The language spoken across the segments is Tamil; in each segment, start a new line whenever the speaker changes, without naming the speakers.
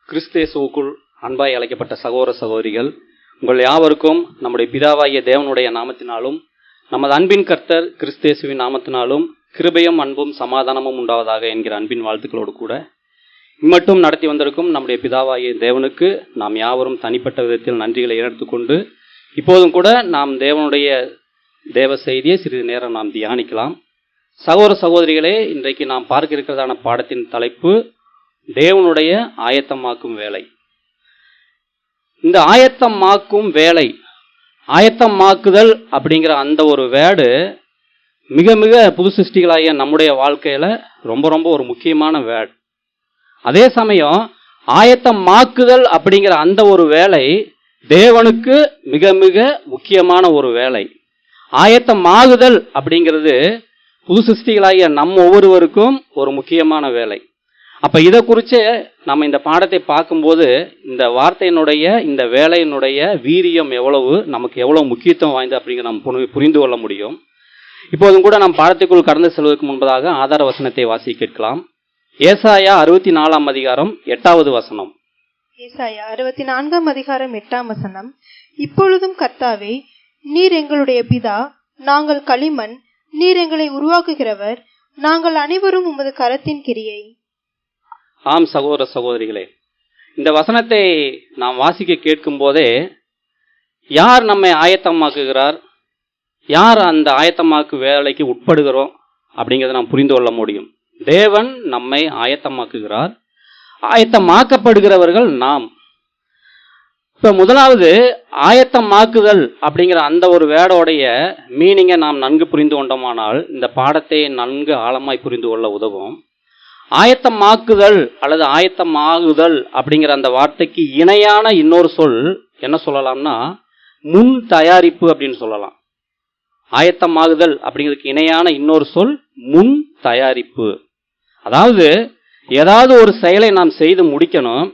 கிறிஸ்தேசுவுக்குள் அன்பாய் அழைக்கப்பட்ட சகோதர சகோதரிகள், உங்கள் யாவருக்கும் நம்முடைய பிதாவாகிய தேவனுடைய நாமத்தினாலும் நமது அன்பின் கர்த்தர் கிறிஸ்தேசுவின் நாமத்தினாலும் கிருபையும் அன்பும் சமாதானமும் உண்டாவதாக என்கிற அன்பின் வாழ்த்துக்களோடு கூட இம்மட்டும் நடத்தி வந்திருக்கும் நம்முடைய பிதாவாகிய தேவனுக்கு நாம் யாவரும் தனிப்பட்ட விதத்தில் நன்றிகளை எடுத்துக்கொண்டு இப்போதும் கூட நாம் தேவனுடைய தேவ செய்தியை சிறிது நேரம் நாம் தியானிக்கலாம். சகோதர சகோதரிகளே, இன்றைக்கு நாம் பார்க்க இருக்கிறதான பாடத்தின் தலைப்பு தேவனுடைய ஆயத்தமாக்கும் வேலை. இந்த ஆயத்தமாக்கும் வேலை, ஆயத்தமாக்குதல் அப்படிங்கிற அந்த ஒரு வேர்டு மிக மிக புது சிருஷ்டிகளாகிய நம்முடைய வாழ்க்கையில ரொம்ப ஒரு முக்கியமான வேர்டு. அதே சமயம் ஆயத்தமாக்குதல் அப்படிங்கிற அந்த ஒரு வேலை தேவனுக்கு மிக மிக முக்கியமான ஒரு வேலை. ஆயத்தமாகுதல் அப்படிங்கிறது புது சிருஷ்டிகளாகிய நம்ம ஒவ்வொருவருக்கும் ஒரு முக்கியமான வேலை. அப்ப இதை குறித்து நம்ம இந்த பாடத்தை பார்க்கும்போது இந்த வார்த்தையினுடைய இந்த வேலையினுடைய வீரியம் எவ்வளவு, நமக்கு எவ்வளவு முக்கியத்துவம் வாய்ந்தது அப்படிங்கிற நம்ம புரிந்து கொள்ள முடியும். இப்போதும் கூட நாம் பாடத்திற்குள் கடந்து செல்வதற்கு முன்பதாக ஆதார வசனத்தை வாசி கேட்கலாம். ஏசாயா 64 அதிகாரம் 8வது வசனம்.
ஏசாயா 64 அதிகாரம் 8ஆம் வசனம். இப்பொழுதும் கர்த்தாவே, நீர் எங்களுடைய பிதா, நாங்கள் களிமண், நீர் எங்களை உருவாக்குகிறவர், நாங்கள் அனைவரும் உமது கரத்தின் கிரியை.
ஆம் சகோதர சகோதரிகளே, இந்த வசனத்தை நாம் வாசிக்க கேட்கும் போதே யார் நம்மை ஆயத்தமாக்குகிறார், யார் அந்த ஆயத்தமாக்கு வேலைக்கு உட்படுகிறோம் அப்படிங்கிறத நாம் புரிந்து கொள்ள முடியும். தேவன் நம்மை ஆயத்தமாக்குகிறார், ஆயத்தமாக்கப்படுகிறவர்கள் நாம். இப்ப முதலாவது ஆயத்தமாக்குதல் அப்படிங்கிற அந்த ஒரு வேர்டோடைய மீனிங்கை நாம் நன்கு புரிந்து கொண்டோமானால் இந்த பாடத்தை நன்கு ஆழமாய் புரிந்து கொள்ள உதவும். ஆயத்தமாக்குதல் அல்லது ஆயத்தமாகுதல் அப்படிங்கிற அந்த வார்த்தைக்கு இணையான இன்னொரு சொல் என்ன சொல்லலாம்னா முன் தயாரிப்பு அப்படின்னு சொல்லலாம். ஆயத்தமாகுதல் அப்படிங்கிறதுக்கு இணையான இன்னொரு சொல் முன் தயாரிப்பு. அதாவது ஏதாவது ஒரு செயலை நாம் செய்து முடிக்கணும்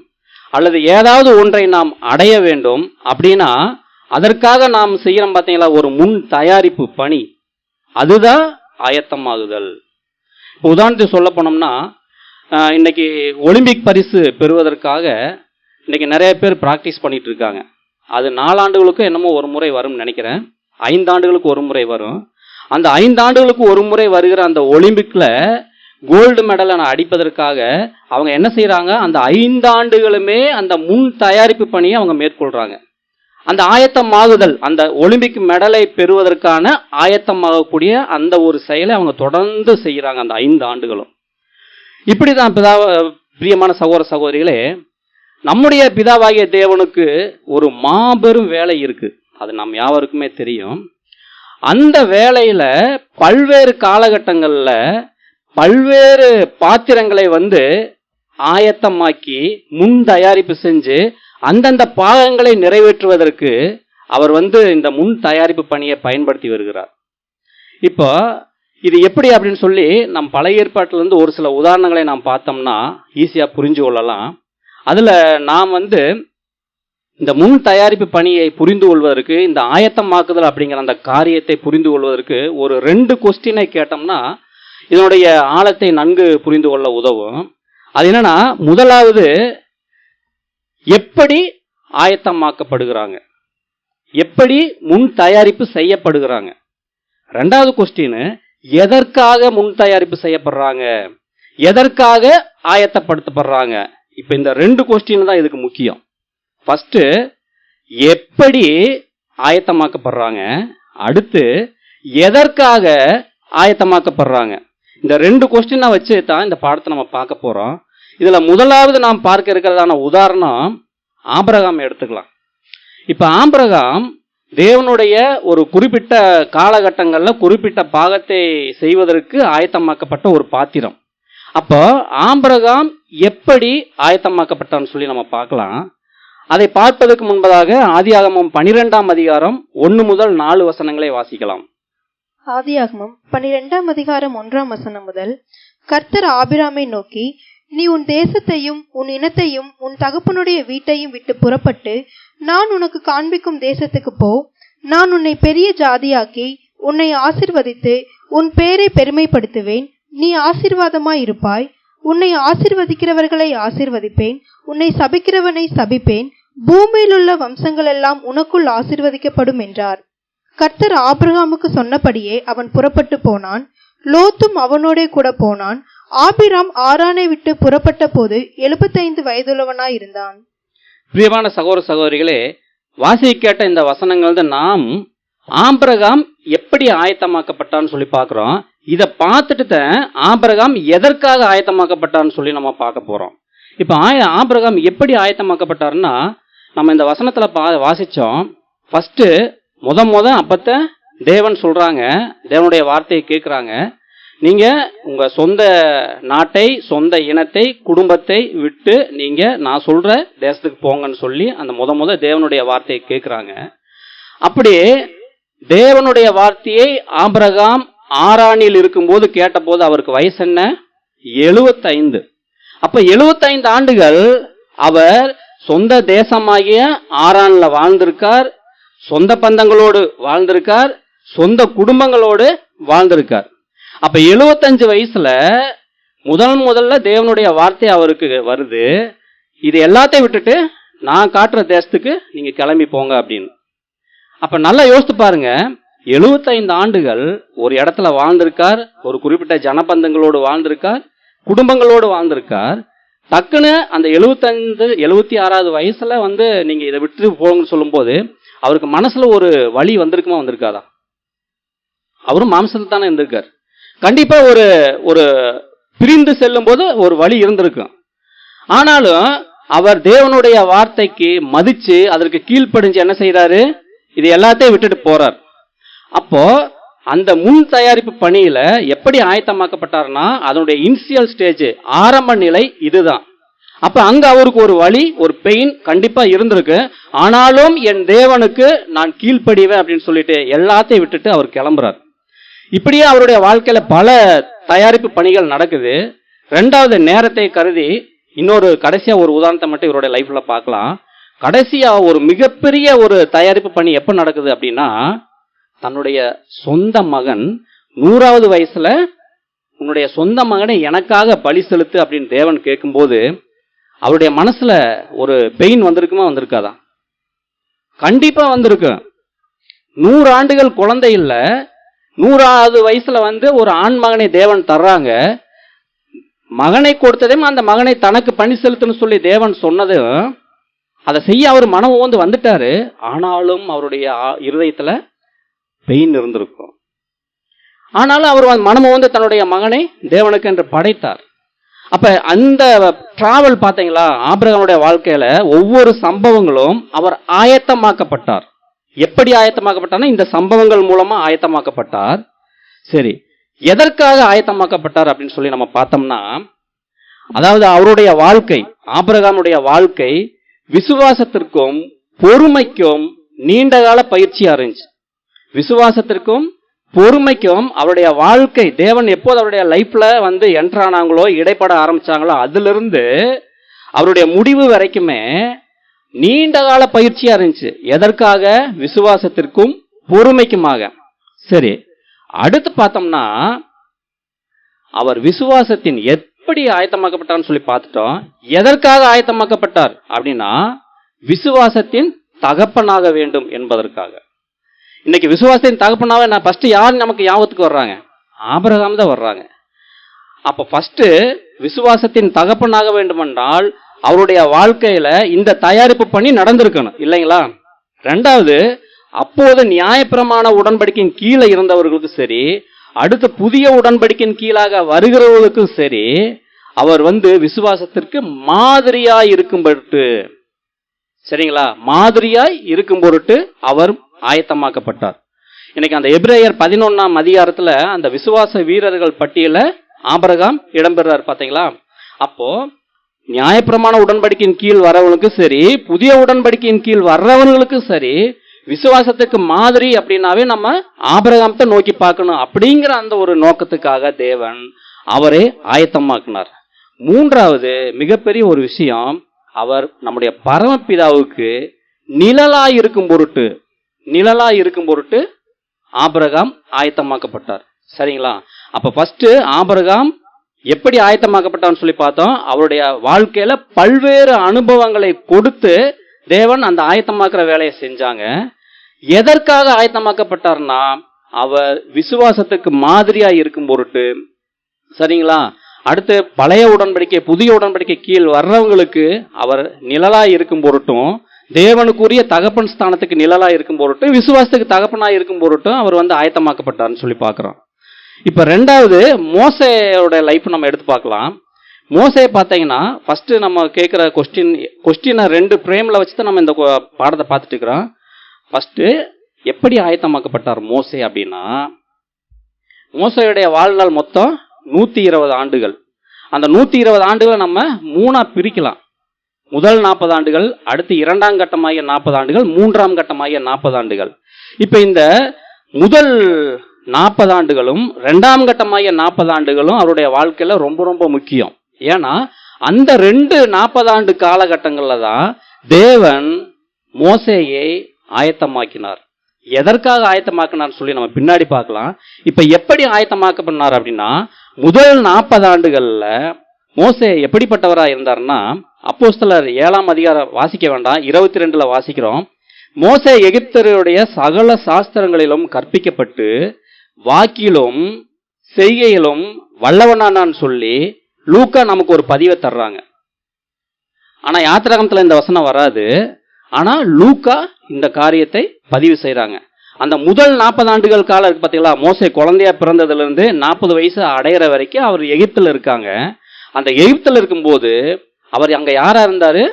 அல்லது ஏதாவது ஒன்றை நாம் அடைய வேண்டும் அப்படின்னா அதற்காக நாம் செய்யறோம் பார்த்தீங்களா, ஒரு முன் தயாரிப்பு பணி, அதுதான் ஆயத்தமாகுதல். இப்போ உதாரணத்துக்கு சொல்ல போனோம்னா, இன்னைக்கு ஒலிம்பிக் பரிசு பெறுவதற்காக இன்னைக்கு நிறைய பேர் பிராக்டிஸ் பண்ணிட்டு இருக்காங்க. அது 4 ஆண்டுகளுக்கும் என்னமோ ஒரு முறை வரும்னு நினைக்கிறேன், 5 ஆண்டுகளுக்கு ஒரு முறை வரும். அந்த 5 ஆண்டுகளுக்கு ஒரு முறை வருகிற அந்த ஒலிம்பிக்ல கோல்டு மெடலை அடிப்பதற்காக அவங்க என்ன செய்யறாங்க, அந்த 5 ஆண்டுகளுமே அந்த முன் தயாரிப்பு பணியை அவங்க மேற்கொள்றாங்க. அந்த ஆயத்தமாகுதல், அந்த ஒலிம்பிக் மெடலை பெறுவதற்கான ஆயத்தமாகக்கூடிய அந்த ஒரு செயலை அவங்க தொடர்ந்து செய்யறாங்க அந்த 5 ஆண்டுகளும். இப்படிதான் பிரியமான சகோதர சகோதரிகளே, நம்முடைய பிதாவாகிய தேவனுக்கு ஒரு மாபெரும் வேலை இருக்கு, அது நம் யாவருக்குமே தெரியும். அந்த வேலையில பல்வேறு காலகட்டங்கள்ல பல்வேறு பாத்திரங்களை ஆயத்தமாக்கி முன் தயாரிப்பு செஞ்சு அந்தந்த பாகங்களை நிறைவேற்றுவதற்கு அவர் இந்த முன் தயாரிப்பு பணியை பயன்படுத்தி வருகிறார். இப்போ இது எப்படி அப்படின்னு சொல்லி நம் பழைய ஏற்பாட்டிலிருந்து ஒரு சில உதாரணங்களை நாம் பார்த்தோம்னா ஈஸியா புரிஞ்சு கொள்ளலாம். அதுல நாம் இந்த முன் தயாரிப்பு பணியை புரிந்து கொள்வதற்கு, இந்த ஆயத்தமாக்குதல் அப்படிங்கிற அந்த காரியத்தை புரிந்து கொள்வதற்கு ஒரு 2 கொஸ்டினை கேட்டோம்னா இதனுடைய ஆழத்தை நன்கு புரிந்து கொள்ள உதவும். அது என்னன்னா, முதலாவது எப்படி ஆயத்தமாக்கப்படுகிறாங்க, எப்படி முன் தயாரிப்பு செய்யப்படுகிறாங்க. 2வது கொஸ்டின், எதற்காக முன் தயாரிப்பு செய்யப்படுறாங்க, எதற்காக ஆயத்தப்படுத்தப்படுறாங்க. இப்ப இந்த 2 கொஸ்டின் தான் இதுக்கு முக்கியம். ஃபர்ஸ்ட் எப்படி ஆயத்தமாக்கப்படுறாங்க, அடுத்து எதற்காக ஆயத்தமாக்கப்படுறாங்க. இந்த 2 கொஸ்டினை வச்சு தான் இந்த பாடத்தை நம்ம பார்க்க போறோம். இதுல முதலாவது நாம் பார்க்க இருக்கிறதான உதாரணம் ஆபிரகாம் எடுத்துக்கலாம். இப்ப ஆபிரகாம் தேவனுடைய ஒரு குறிப்பிட்ட காலகட்டங்கள்ல குறிப்பிட்ட பாகத்தை செய்வதற்கு ஆயத்தமாக்கப்பட்ட ஒரு பாத்திரம். அப்போ ஆபிரகாம் எப்படி ஆயத்தமாக்கப்பட்டான்னு சொல்லி நம்ம பார்க்கலாம். அதை பார்ப்பதற்கு முன்பதாக ஆதியாகமம் 12ஆம் அதிகாரம் 1 முதல் 4 வசனங்களை வாசிக்கலாம்.
ஆதியாகமம் 12ஆம் அதிகாரம் 1ஆம் வசனம் முதல். கர்த்தர் ஆபிராமை நோக்கி, நீ உன் தேசத்தையும் உன் இனத்தையும் உன் தகப்பனுடைய வீட்டையும் விட்டு புறப்பட்டு நான் உனக்கு காண்பிக்கும் தேசத்துக்கு போ. நான் உன்னை பெரிய ஜாதியாக்கி உன்னை ஆசீர்வதித்து உன் பேரை பெருமைப்படுத்துவேன். நீ ஆசீர்வாதமாய் இருப்பாய். உன்னை ஆசீர்வதிக்கிறவர்களை ஆசீர்வதிப்பேன், உன்னை சபிக்கிறவனை சபிப்பேன், பூமியில் உள்ள வம்சங்கள் எல்லாம் உனக்குள் ஆசீர்வதிக்கப்படும் என்றார். கர்த்தர் ஆபிரகாமுக்கு சொன்னபடியே அவன் புறப்பட்டு போனான். லோத்தும் அவனோடே கூட போனான். ஆபிராம் ஆரானை விட்டு புறப்பட்ட போது 75 வயதுள்ளவனாயிருந்தான்.
பிரியமான சகோதர சகோதரிகளே, வாசிக்க கேட்ட இந்த வசனங்கள் தான் நாம் ஆபிரகாம் எப்படி ஆயத்தமாக்கப்பட்டான்னு சொல்லி பார்க்குறோம். இதை பார்த்துட்டு தான் ஆபிரகாம் எதற்காக ஆயத்தமாக்கப்பட்டான்னு சொல்லி நம்ம பார்க்க போகிறோம். இப்போ ஆபிரகாம் எப்படி ஆயத்தமாக்கப்பட்டாருன்னா, நம்ம இந்த வசனத்தில் வாசித்தோம். ஃபஸ்ட்டு அப்பத்த தேவன் சொல்கிறாங்க, தேவனுடைய வார்த்தையை கேட்குறாங்க, நீங்கள் உங்கள் சொந்த நாட்டை, சொந்த இனத்தை, குடும்பத்தை விட்டு நீங்கள் நான் சொல்கிற தேசத்துக்கு போங்கன்னு சொல்லி அந்த தேவனுடைய வார்த்தையை கேட்குறாங்க. அப்படியே தேவனுடைய வார்த்தையை ஆபிரகாம் ஆரானில் இருக்கும்போது கேட்டபோது அவருக்கு வயசு என்ன? 75. அப்ப 75 ஆண்டுகள் அவர் சொந்த தேசமாகிய ஆரான்ல வாழ்ந்திருக்கார், சொந்த பந்தங்களோடு வாழ்ந்திருக்கார், சொந்த குடும்பங்களோடு வாழ்ந்திருக்கார். அப்ப 75 வயசுல முதல்ல தேவனுடைய வார்த்தை அவருக்கு வருது, இது எல்லாத்தையும் விட்டுட்டு நான் காட்டுற தேசத்துக்கு நீங்க கிளம்பி போங்க அப்படின்னு. அப்ப நல்லா யோசித்து பாருங்க, 75 ஆண்டுகள் ஒரு இடத்துல வாழ்ந்திருக்கார், ஒரு குறிப்பிட்ட ஜனபந்தங்களோடு வாழ்ந்திருக்கார், குடும்பங்களோடு வாழ்ந்திருக்கார். டக்குன்னு அந்த 76வது வயசுல நீங்க இதை விட்டு போங்கன்னு சொல்லும்போது அவருக்கு மனசுல ஒரு வலி வந்திருக்காதா? அவரும் மாம்சத்தில் தானே இருந்திருக்கார். கண்டிப்பா ஒரு பிரிந்து செல்லும் போது ஒரு வலி இருந்திருக்கும். ஆனாலும் அவர் தேவனுடைய வார்த்தைக்கு மதிச்சு அதற்கு கீழ்ப்படிஞ்சு என்ன செய்யறாரு? இது எல்லாத்தையும் விட்டுட்டு போறார். அப்போ அந்த முன் தயாரிப்பு பணியில எப்படி ஆயத்தமாக்கப்பட்டார்னா, அதனுடைய இனிஷியல் ஸ்டேஜ், ஆரம்ப நிலை இதுதான். அப்ப அங்க அவருக்கு ஒரு வலி, ஒரு பெயின் கண்டிப்பா இருந்திருக்கு. ஆனாலும் என் தேவனுக்கு நான் கீழ்ப்படிவேன் அப்படின்னு சொல்லிட்டு எல்லாத்தையும் விட்டுட்டு அவர் கிளம்புறார். இப்படியே அவருடைய வாழ்க்கையில பல தயாரிப்பு பணிகள் நடக்குது. ரெண்டாவது, நேரத்தை கருதி இன்னொரு கடைசியா ஒரு உதாரணத்தை மட்டும் இவருடைய லைஃப்ல பார்க்கலாம். கடைசியா ஒரு மிகப்பெரிய ஒரு தயாரிப்பு பணி எப்ப நடக்குது அப்படின்னா, தன்னுடைய சொந்த மகன் 100வது வயசுல உன்னுடைய சொந்த மகனை எனக்காக பலி செலுத்து அப்படின்னு தேவன் கேட்கும்போது அவருடைய மனசுல ஒரு பெயின் வந்திருக்காதா? கண்டிப்பா வந்திருக்கு. 100 ஆண்டுகள் குழந்தை இல்ல, 100வது வயசுல ஒரு ஆண் மகனை தேவன் தர்றாங்க. மகனை கொடுத்ததையும் அந்த மகனை தனக்கு பணி செலுத்துன்னு சொல்லி தேவன் சொன்னதும் அதை செய்ய அவர் மனம் வந்துட்டாரு. ஆனாலும் அவருடைய இருதயத்துல பெயின் இருந்திருக்கும். ஆனாலும் அவர் மனம் தன்னுடைய மகனை தேவனுக்கு என்று படைத்தார். அப்ப அந்த டிராவல் பார்த்தீங்களா, ஆபிரகாமுடைய வாழ்க்கையில ஒவ்வொரு சம்பவங்களும் அவர் ஆயத்தமாக்கப்பட்டார். எப்படி ஆயத்தமாக்கப்பட்டார்னா, இந்த சம்பவங்கள் மூலமா ஆயத்தமாக்கப்பட்டார். சரி, எதற்காக ஆயத்தமாக்கப்பட்டார் அப்படின்னு சொல்லி நம்ம பார்த்தோம்னா, அதாவது அவருடைய வாழ்க்கை, ஆபிரகாமுடைய வாழ்க்கை விசுவாசத்திற்கும் பொறுமைக்கும் நீண்டகால பயிற்சியா இருந்துச்சு. விசுவாசத்திற்கும் பொறுமைக்கும் அவருடைய வாழ்க்கை, தேவன் எப்போது அவருடைய லைஃப்ல என்ட்ரானாங்களோ, இடைப்பட ஆரம்பிச்சாங்களோ, அதிலிருந்து அவருடைய முடிவு வரைக்குமே நீண்ட கால பயிற்சியா இருந்துச்சு. எதற்காக? விசுவாசத்திற்கும் பொறுமைக்குமாக. சரி, அடுத்து பார்த்தோம்னா அவர் விசுவாசத்தின் எப்படி ஆயத்தமாக்கப்பட்டார்னு சொல்லி பார்த்துட்டோம். எதற்காக ஆயத்தமாக்கப்பட்டார் அப்படின்னா, விசுவாசத்தின் தகப்பனாக வேண்டும் என்பதற்காக. இன்னைக்கு விசுவாசத்தின் தகப்பனாக நான் ஃபர்ஸ்ட் யார் நமக்கு ஞாபகத்துக்கு வர்றாங்க? ஆபிரகாம் தான் வர்றாங்க. அப்ப ஃபர்ஸ்ட் விசுவாசத்தின் தகப்பனாக வேண்டுமென்றால் அவருடைய வாழ்க்கையில இந்த தயாரிப்பு பண்ணி நடந்திருக்கணும், இல்லைங்களா? ரெண்டாவது, அப்போது நியாயப்பிரமாண உடன்படிக்கையின் கீழே இருந்தவர்களுக்கு சரி, அடுத்த புதிய உடன்படிக்கையின் கீழாக வருகிறவர்களுக்கும் சரி, அவர் விசுவாசத்திற்கு மாதிரியாய் இருக்கும் பொருட்டு, சரிங்களா, மாதிரியாய் இருக்கும் பொருட்டு அவர் ஆயத்தமாக்கப்பட்டார். இன்னைக்கு அந்த எபிரேயர் 11ஆம் அதிகாரத்துல அந்த விசுவாச வீரர்கள் பட்டியல ஆபிரகாம் இடம்பெறார், பாத்தீங்களா? அப்போ நியாயப்பிரமாண உடன்படிக்கையின் கீழ் வரவனுக்கும் சரி, புதிய உடன்படிக்கையின் கீழ் வர்றவர்களுக்கும் சரி, விசுவாசத்துக்கு மாதிரி அப்படின்னாவே நம்ம ஆபிரகாமத்தை நோக்கி பார்க்கணும் அப்படிங்கிற அந்த ஒரு நோக்கத்துக்காக தேவன் அவரே ஆயத்தமாக்கினார். மூன்றாவது மிகப்பெரிய ஒரு விஷயம், அவர் நம்முடைய பரமபிதாவுக்கு நிழலாய் இருக்கும் பொருட்டு ஆபிரகாம் ஆயத்தமாக்கப்பட்டார். சரிங்களா? அப்ப ஃபர்ஸ்ட் ஆபிரகாம் எப்படி ஆயத்தமாக்கப்பட்டான்னு சொல்லி பார்த்தோம். அவருடைய வாழ்க்கையில பல்வேறு அனுபவங்களை கொடுத்து தேவன் அந்த ஆயத்தமாக்குற வேலையை செஞ்சாங்க. எதற்காக ஆயத்தமாக்கப்பட்டார்னா, அவர் விசுவாசத்துக்கு மாதிரியா இருக்கும் பொருட்டு. சரிங்களா? அடுத்து பழைய உடன்படிக்கை புதிய உடன்படிக்கை கீழ் வர்றவங்களுக்கு அவர் நிழலா இருக்கும் பொருட்டும், தேவனுக்குரிய தகப்பன் ஸ்தானத்துக்கு நிழலா இருக்கும் பொருட்டும், விசுவாசத்துக்கு தகப்பனா இருக்கும் பொருட்டும் அவர் ஆயத்தமாக்கப்பட்டார்னு சொல்லி பார்க்கிறோம். இப்ப ரெண்டாவது மோசேயோட லைஃப் நம்ம எடுத்து பார்க்கலாம். மோசே பார்த்தீங்கன்னா ஃபர்ஸ்ட் நம்ம கேட்கிற கொஸ்டினை 2 பிரேம்ல வச்சு தான் நம்ம இந்த பாடத்தை பார்த்துட்டு இருக்கிறோம். ஃபர்ஸ்ட் எப்படி ஆயத்தமாக்கப்பட்டார் மோசே அப்படின்னா, மோசேயுடைய வாழ்நாள் மொத்தம் 120 ஆண்டுகள். அந்த 120 ஆண்டுகளை நம்ம 3ஆ பிரிக்கலாம். முதல் 40 ஆண்டுகள், அடுத்து 2ஆம் கட்டமாகிய 40 ஆண்டுகள், 3ஆம் கட்டமாகிய 40 ஆண்டுகள். இப்ப இந்த முதல் 40 ஆண்டுகளும் 2ஆம் கட்டமாகிய 40 ஆண்டுகளும் அவருடைய வாழ்க்கையில ரொம்ப ரொம்ப முக்கியம். ஏன்னா அந்த 40 ஆண்டு காலகட்டங்கள்ல தான் தேவன் மோசேயை ஆயத்தமாக்கினார். எதற்காக ஆயத்தமாக்கினார் சொல்லி நம்ம பின்னாடி பார்க்கலாம். இப்ப எப்படி ஆயத்தமாக்கப்பட்டார் அப்படின்னா, முதல் 40 ஆண்டுகள்ல மோசே எப்படிப்பட்டவரா இருந்தார்னா, அப்போஸ்தலர் 7ஆம் அதிகாரம் வாசிக்க வேண்டாம், 22ல வாசிக்கிறோம். மோசே எகிப்தருடைய சகல சாஸ்திரங்களிலும் கற்பிக்கப்பட்டு வாக்கிலும் செய்கையிலும் வல்லவனானான்னு சொல்லி லூக்கா நமக்கு ஒரு பதிவை தர்றாங்க. ஆனா யாத்திராகமத்துல இந்த வசனம் வராது. ஆனா லூக்கா இந்த காரியத்தை பதிவு செய்யறாங்க. அந்த முதல் 40 ஆண்டுகள் காலம் இருக்கு பார்த்தீங்களா, மோசே குழந்தையா பிறந்ததுல இருந்து 40 வயசு அடையிற வரைக்கும் அவர் எகிப்துல இருக்காங்க. அந்த எகிப்துல இருக்கும்போது அவர் அங்க யாரா இருந்தாரு?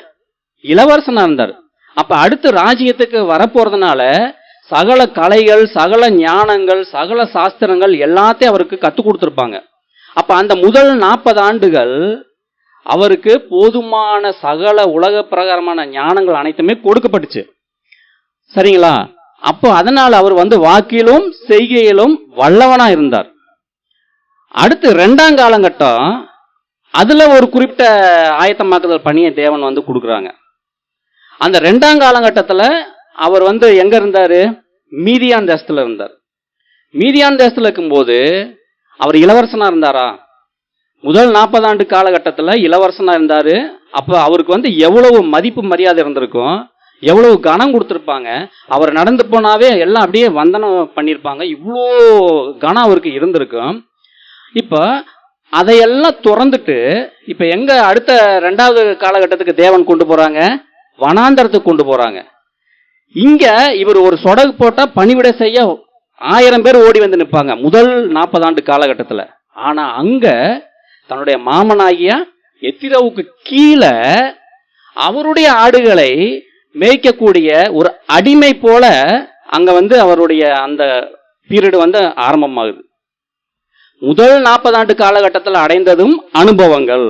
இளவரசனா இருந்தார். அப்ப அடுத்து ராஜ்யத்துக்கு வரப்போறதுனால சகல கலைகள், சகல ஞானங்கள், சகல சாஸ்திரங்கள் எல்லாத்தையும் அவருக்கு கற்றுக் கொடுத்துருப்பாங்க. அப்ப அந்த முதல் 40 ஆண்டுகள் அவருக்கு போதுமான சகல உலக பிரகாரமான ஞானங்கள் அனைத்துமே கொடுக்கப்பட்டுச்சு. சரிங்களா? அப்போ அதனால அவர் வாக்கிலும் செய்கையிலும் வல்லவனா இருந்தார். அடுத்து 2ஆம் காலகட்டம், அதுல ஒரு குறிப்பிட்ட ஆயத்தமாக்குதல் பணியை தேவன் கொடுக்குறாங்க. அந்த 2ஆம் காலகட்டத்துல அவர் எங்க இருந்தாரு? மீதியான் தேசத்துல இருந்தார். மீதியான் தேசத்துல இருக்கும்போது அவர் இளவரசனா இருந்தாரா? முதல் 40 ஆண்டு காலகட்டத்துல இளவரசனா இருந்தாரு. அப்ப அவருக்கு எவ்வளவு மதிப்பு மரியாதை இருந்திருக்கும், எவ்வளவு கனம் கொடுத்திருப்பாங்க. அவர் நடந்து போனாவே எல்லாம் அப்படியே வந்தனம் பண்ணியிருப்பாங்க. இவ்வளோ கனம் அவருக்கு இருந்திருக்கும். இப்ப அதையெல்லாம் திறந்துட்டு இப்ப எங்க அடுத்த 2வது காலகட்டத்துக்கு தேவன் கொண்டு போறாங்க? வனாந்தரத்துக்கு கொண்டு போறாங்க. இங்க இவர் ஒரு சொடகு போட்டா பணிவிட செய்ய 1000 பேர் ஓடி நிற்பாங்க முதல் 40 ஆண்டு காலகட்டத்துல. ஆனா அங்க தன்னுடைய மாமனாகிய எத்திரோவுக்கு கீழே அவருடைய ஆடுகளை மேய்க்கக்கூடிய ஒரு அடிமை போல அங்க அவருடைய அந்த பீரியட் ஆரம்பமாகுது. முதல் 40 ஆண்டு காலகட்டத்தில் அடைந்ததும் அனுபவங்கள்,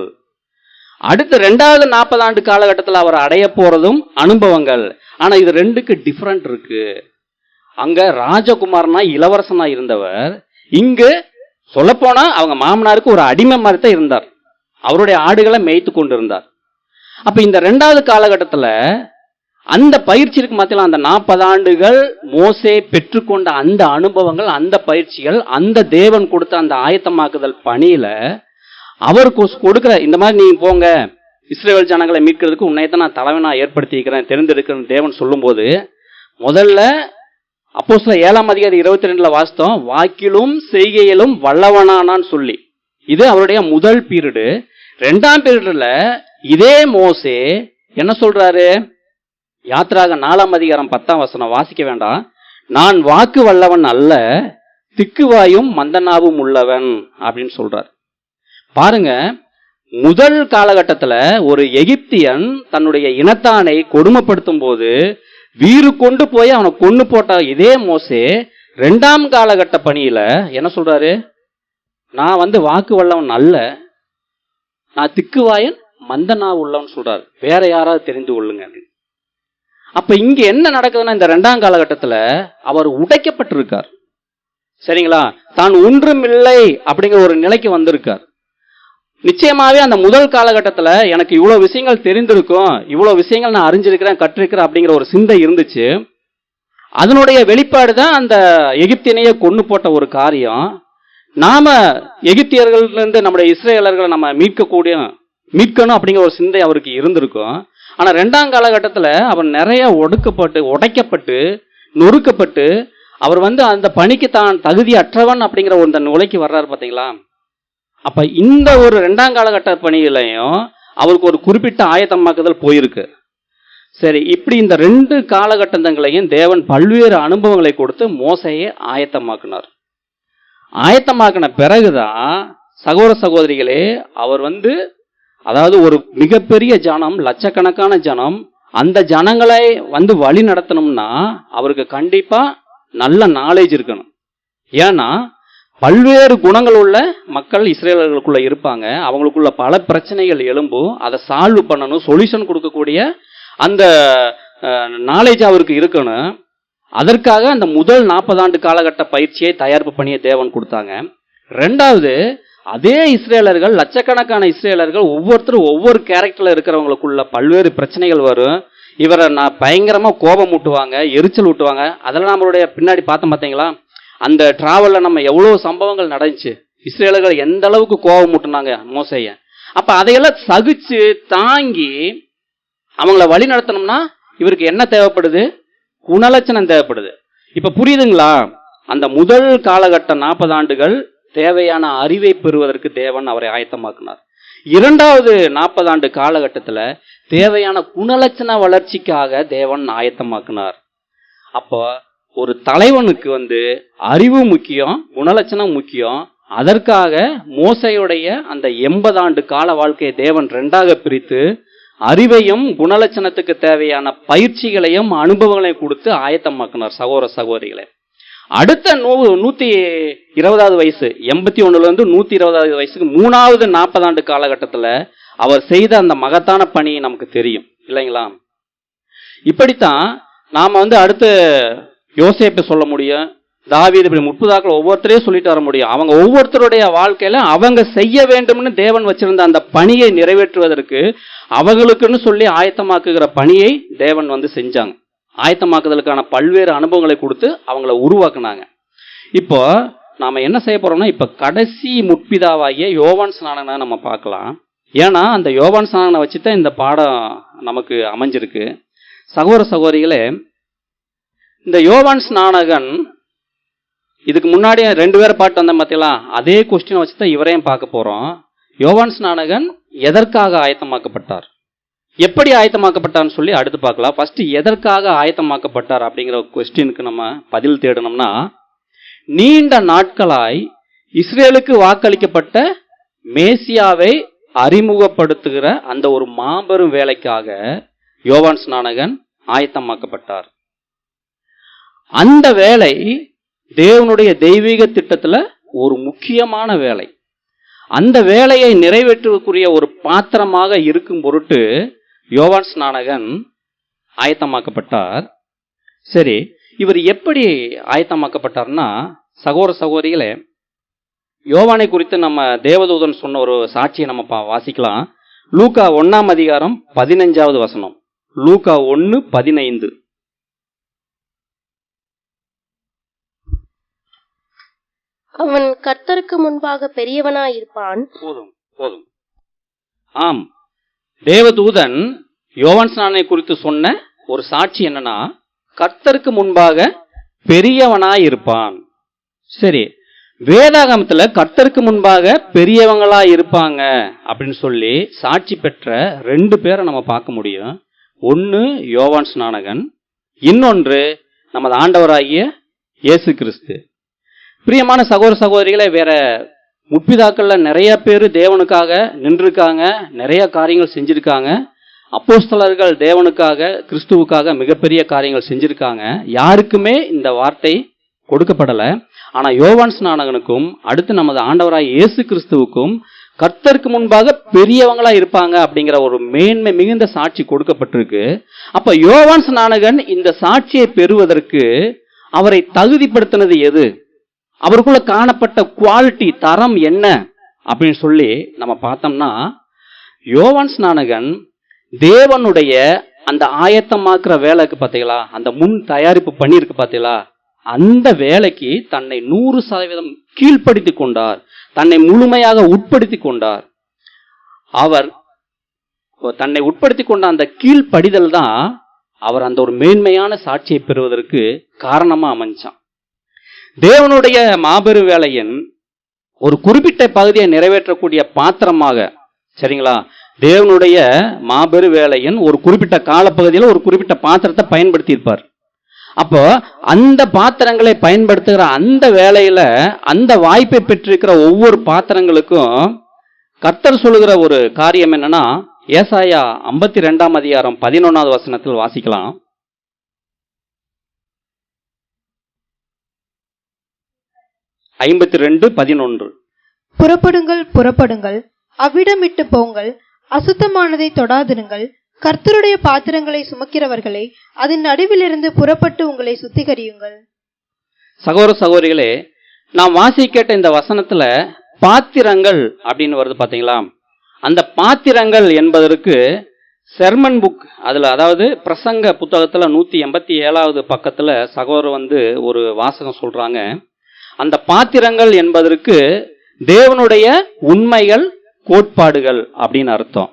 அடுத்து 2வது 40 ஆண்டு காலகட்டத்தில் அவர் அடைய போறதும் அனுபவங்கள். ஆனா இது 2க்கு டிஃபரெண்ட் இருக்கு. அங்க ராஜகுமாரனா இளவரசனா இருந்தவர், இங்கு சொல்ல போனா அவங்க மாமனாருக்கு ஒரு அடிமை மாதிரி தான் இருந்தார். அவருடைய ஆடுகளை மேய்த்து கொண்டு இருந்தார். அப்ப இந்த 2வது காலகட்டத்துல அந்த பயிற்சிக்கு மத்தியில் அந்த 40 ஆண்டுகள் மோசே பெற்றுக்கொண்ட அந்த அனுபவங்கள், அந்த பயிற்சிகள், அந்த தேவன் கொடுத்த அந்த ஆயத்தமாக்குதல் பணியில அவருக்கு கொடுக்கிற இந்த மாதிரி நீங்க போங்க, இஸ்ரவேல் ஜனங்களை மீட்கிறதுக்கு உன்னையத்தான் நான் தலைவனா ஏற்படுத்திக்கிறேன், தெரிந்திருக்கிறேன் தேவன் சொல்லும் போது, முதல்ல அப்போஸ்தலர் 7ஆம் அதிகாரம் 22ல வாசித்தோம், வாக்கிலும் செய்கையிலும் வல்லவனானான்னு சொல்லி. இது அவருடைய முதல் பீரியடு. 2ஆம் பீரியட்ல இதே மோசே என்ன சொல்றாரு? யாத்திராக 4ஆம் அதிகாரம் 10ஆம் வசனம் வாசிக்க வேண்டாம். நான் வாக்கு வல்லவன் அல்ல, திக்குவாயும் மந்தனாவும் உள்ளவன் அப்படின்னு சொல்றார். பாருங்க, முதல் காலகட்டத்துல ஒரு எகிப்தியன் தன்னுடைய இனத்தானை கொடுமைப்படுத்தும் போது வீறு கொண்டு போய் அவனை கொன்னு போட்ட இதே மோசே 2ஆம் காலகட்ட பணியில என்ன சொல்றாரு? நான் வாக்கு வல்லவன் அல்ல, நான் திக்குவாயன் மந்தனா உள்ளவன் சொல்றாரு. வேற யாராவது தெரிந்து கொள்ளுங்க. அப்ப இங்க என்ன நடக்குதுன்னா, இந்த 2ஆம் காலகட்டத்துல அவர் உடைக்கப்பட்டிருக்கார். சரிங்களா? தான் ஒன்றுமில்லை அப்படிங்கிற ஒரு நிலைக்கு வந்திருக்கார். நிச்சயமாவே அந்த முதல் காலகட்டத்துல எனக்கு இவ்வளவு விஷயங்கள் தெரிந்திருக்கும், இவ்வளவு விஷயங்கள் நான் அறிஞ்சிருக்கிறேன், கற்றிருக்கிறேன் அப்படிங்கிற ஒரு சிந்தை இருந்துச்சு. அதனுடைய வெளிப்பாடு தான் அந்த எகிப்தினையே கொன்னு போட்ட ஒரு காரியம். நாம எகிப்தியர்களிலிருந்து நம்முடைய இஸ்ரேலர்களை நம்ம மீட்கணும் அப்படிங்கிற ஒரு சிந்தை அவருக்கு இருந்திருக்கும். ஆனா 2ஆம் காலகட்டத்துல அவர் நிறைய உடைக்கப்பட்டு நொறுக்கப்பட்டு அவர் அந்த பணிக்கு தான் தகுதி அற்றவன் அப்படிங்கிற ஒரு நிலைக்கு வர்றாரு பாத்தீங்களா. அப்ப இந்த ஒரு 2ஆம் காலகட்ட பணியிலையும் அவருக்கு ஒரு குறிப்பிட்ட ஆயத்தமாக்குதல் போயிருக்கு. சரி, இப்படி இந்த 2 காலகட்டங்களையும் தேவன் பல்வேறு அனுபவங்களை கொடுத்து மோசையை ஆயத்தமாக்குனார். ஆயத்தமாக்கின பிறகுதான் சகோதர சகோதரிகளே அவர் அதாவது ஒரு மிகப்பெரிய ஜனம், லட்சக்கணக்கான ஜனம், அந்த ஜனங்களை வழி நடத்தணும்னா அவருக்கு கண்டிப்பா நல்ல நாலேஜ் இருக்கணும். ஏன்னா பல்வேறு குணங்கள் உள்ள மக்கள் இஸ்ரேலர்களுக்குள்ள இருப்பாங்க. அவங்களுக்குள்ள பல பிரச்சனைகள் எழும்பும். அதை சால்வ் பண்ணணும், சொல்யூஷன் கொடுக்கக்கூடிய அந்த நாலேஜ் அவருக்கு இருக்கணும். அதற்காக அந்த முதல் 40 ஆண்டு காலகட்ட பயிற்சியை தயாரிப்பு பண்ணிய தேவன் கொடுத்தாங்க. 2வது, அதே இஸ்ரேலர்கள், லட்சக்கணக்கான இஸ்ரேலர்கள் ஒவ்வொருத்தரும் ஒவ்வொரு கேரக்டர்ல இருக்கிறவங்களுக்குள்ள பல்வேறு பிரச்சனைகள் வரும். இவரை நான் பயங்கரமா கோபம் ஊட்டுவாங்க, எரிச்சல் ஊட்டுவாங்க. அதெல்லாம் நம்மளுடைய பின்னாடி பார்த்தீங்களா, அந்த டிராவல்ல நம்ம எவ்வளவு சம்பவங்கள் நடந்துச்சு. இஸ்ரேலர்கள் எந்த அளவுக்கு கோபம் ஊட்டுனாங்க மோசைய. அப்ப அதையெல்லாம் சகிச்சு தாங்கி அவங்கள வழி நடத்தணும்னா இவருக்கு என்ன தேவைப்படுது? குணலட்சணம் தேவைப்படுது. இப்ப புரியுதுங்களா? அந்த முதல் காலகட்ட 40 ஆண்டுகள் தேவையான அறிவை பெறுவதற்கு தேவன் அவரை ஆயத்தமாக்கினார். 2வது 40 ஆண்டு காலகட்டத்துல தேவையான குணலட்சண வளர்ச்சிக்காக தேவன் ஆயத்தமாக்கினார். அப்போ ஒரு தலைவனுக்கு அறிவு முக்கியம், குணலட்சணம் முக்கியம். அதற்காக மோசையுடைய அந்த 80 ஆண்டு கால வாழ்க்கையை தேவன் 2ஆக பிரித்து அறிவையும் குணலட்சணத்துக்கு தேவையான பயிற்சிகளையும் அனுபவங்களையும் கொடுத்து ஆயத்தமாக்கினார். சகோதர சகோதரிகளை, அடுத்த 120வது வயசு, 81 120வது வயசுக்கு 3வது 40 ஆண்டு காலகட்டத்துல அவர் செய்த அந்த மகத்தான பணி நமக்கு தெரியும் இல்லைங்களா. இப்படித்தான் நாம அடுத்த யோசேப்பை சொல்ல முடியும், தாவீது, இப்படி முற்பதாக்கள் ஒவ்வொருத்தரையும் சொல்லிட்டு வர முடியும். அவங்க ஒவ்வொருத்தருடைய வாழ்க்கையில அவங்க செய்ய வேண்டும்னு தேவன் வச்சிருந்த அந்த பணியை நிறைவேற்றுவதற்கு அவங்களுக்குன்னு சொல்லி ஆயத்தமாக்குகிற பணியை தேவன் செஞ்சாங்க. ஆயத்தமாக்குதலுக்கான பல்வேறு அனுபவங்களை கொடுத்து அவங்கள உருவாக்குனாங்க. இப்போ நாம என்ன செய்ய போறோம்னா, இப்ப கடைசி முற்பிதாவாகிய யோவான் ஸ்நானகனை நம்ம பார்க்கலாம். ஏன்னா அந்த யோவான் ஸ்நானகனை வச்சுதான் இந்த பாடம் நமக்கு அமைஞ்சிருக்கு. சகோதர சகோதரிகளே, இந்த யோவான் ஸ்நானகன் இதுக்கு முன்னாடி 2 பேரை பாட்டு வந்த பார்த்தீங்களா, அதே கொஸ்டினை வச்சுதான் இவரையும் பார்க்க போறோம். யோவான் ஸ்நானகன் எதற்காக ஆயத்தமாக்கப்பட்டார், எப்படி ஆயத்தமாக்கப்பட்டார்னு சொல்லி அடுத்து பார்க்கலாம். ஃபர்ஸ்ட் எதற்காக ஆயத்தமாக்கப்பட்டார் அப்படிங்கிற கொஸ்டினுக்கு நம்ம பதில் தேடணும்னா, நீண்ட நாட்களாய் இஸ்ரேலுக்கு வாக்களிக்கப்பட்ட மேசியாவை அறிமுகப்படுத்துகிற அந்த ஒரு மாபெரும் வேலைக்காக யோவான் ஸ்நானகன் ஆயத்தமாக்கப்பட்டார். அந்த வேலை தேவனுடைய தெய்வீக திட்டத்துல ஒரு முக்கியமான வேலை. அந்த வேலையை நிறைவேற்றக்கூடிய ஒரு பாத்திரமாக இருக்கும் பொருட்டு யோவான் ஸ்நானகன் ஆயத்தமாக்கப்பட்டார். சரி, இவர் எப்படி ஆயத்தமாக்கப்பட்டார்னா, சகோதர சகோதரிகளே, யோவானை குறித்து நம்ம தேவதூதன் சொன்ன ஒரு சாட்சியை நம்ம வாசிக்கலாம். லூக்கா 1ஆம் அதிகாரம் 15வது வசனம். லூக்கா 1:15.
அவன் கர்த்தருக்கு முன்பாக பெரியவனாயிருப்பான்.
போதும். ஆம், தேவதூதன் யோவான் ஸ்நானனை குறித்து சொன்ன ஒரு சாட்சி என்னன்னா, கர்த்தருக்கு முன்பாக பெரியவனாயிருப்பான். சரி, வேதாகமத்துல கர்த்தருக்கு முன்பாக பெரியவங்களா இருப்பாங்க அப்படின்னு சொல்லி சாட்சி பெற்ற 2 பேரை நம்ம பார்க்க முடியும். ஒன்னு யோவான் ஸ்நானகன், இன்னொன்று நமது ஆண்டவராகிய இயேசு கிறிஸ்து. பிரியமான சகோதர சகோதரிகளை, வேற முற்பிதாக்கள்ல நிறைய பேர் தேவனுக்காக நின்றுருக்காங்க, நிறைய காரியங்கள் செஞ்சிருக்காங்க. அப்போஸ்தலர்கள் தேவனுக்காக, கிறிஸ்துவுக்காக மிகப்பெரிய காரியங்கள் செஞ்சிருக்காங்க. யாருக்குமே இந்த வார்த்தை கொடுக்கப்படல. ஆனா யோவான் ஸ்நானகனுக்கும் அடுத்து நமது ஆண்டவராய் இயேசு கிறிஸ்துவுக்கும் கர்த்தருக்கு முன்பாக பெரியவங்களா இருப்பாங்க அப்படிங்கிற ஒரு மேன்மை மிகுந்த சாட்சி கொடுக்கப்பட்டிருக்கு. அப்ப யோவான் ஸ்நானகன் இந்த சாட்சியை பெறுவதற்கு அவரை தகுதிப்படுத்தினது எது, அவருக்குள்ள காணப்பட்ட குவாலிட்டி, தரம் என்ன அப்படின்னு சொல்லி நம்ம பார்த்தோம்னா, யோவான் ஸ்நானகன் தேவனுடைய அந்த ஆயத்தமாக்குற வேலைக்கு பார்த்தீங்களா, அந்த முன் தயாரிப்பு பண்ணியிருக்கு பார்த்தீங்களா, அந்த வேலைக்கு தன்னை 100% கீழ்ப்படுத்தி கொண்டார், தன்னை முழுமையாக உட்படுத்தி கொண்டார். அவர் தன்னை உட்படுத்தி கொண்ட அந்த கீழ்ப்படிதல் தான் அவர் அந்த ஒரு மேன்மையான சாட்சியை பெறுவதற்கு காரணமா அமைஞ்சான். தேவனுடைய மாபெரும் வேலையின் ஒரு குறிப்பிட்ட பகுதியை நிறைவேற்றக்கூடிய பாத்திரமாக, சரிங்களா, தேவனுடைய மாபெரும் வேலையின் ஒரு குறிப்பிட்ட காலப்பகுதியில் ஒரு குறிப்பிட்ட பாத்திரத்தை பயன்படுத்தி இருப்பார். அப்போ அந்த பாத்திரங்களை பயன்படுத்துகிற அந்த வேலையில அந்த வாய்ப்பை பெற்றிருக்கிற ஒவ்வொரு பாத்திரங்களுக்கும் கர்த்தர் சொல்லுகிற ஒரு காரியம் என்னன்னா, ஏசாயா 52 அதிகாரம் 11வது வசனத்தில் வாசிக்கலாம்.
புறப்படுங்கள், புறப்படுங்கள், அவ்விடம் விட்டு போங்கள், அசுத்தமானதை தொடாதிருங்கள், கர்த்தருடைய பாத்திரங்களை சுமக்கிறவர்களே, அதன் நடுவிலிருந்து புறப்பட்டு உங்களை சுத்திகரியுங்கள்.
சகோதர சகோதரிகளே, நாம் வாசி கேட்ட இந்த வசனத்துல பாத்திரங்கள் அப்படின்னு வருது பாத்தீங்களா? அந்த பாத்திரங்கள் என்பதற்கு செர்மன் புக், அதுல அதாவது பிரசங்க புத்தகத்துல 187வது பக்கத்துல சகோதரர் ஒரு வாசகம் சொல்றாங்க. அந்த பாத்திரங்கள் என்பதற்கு தேவனுடைய உண்மைகள், கோட்பாடுகள் அப்படின்னு அர்த்தம்.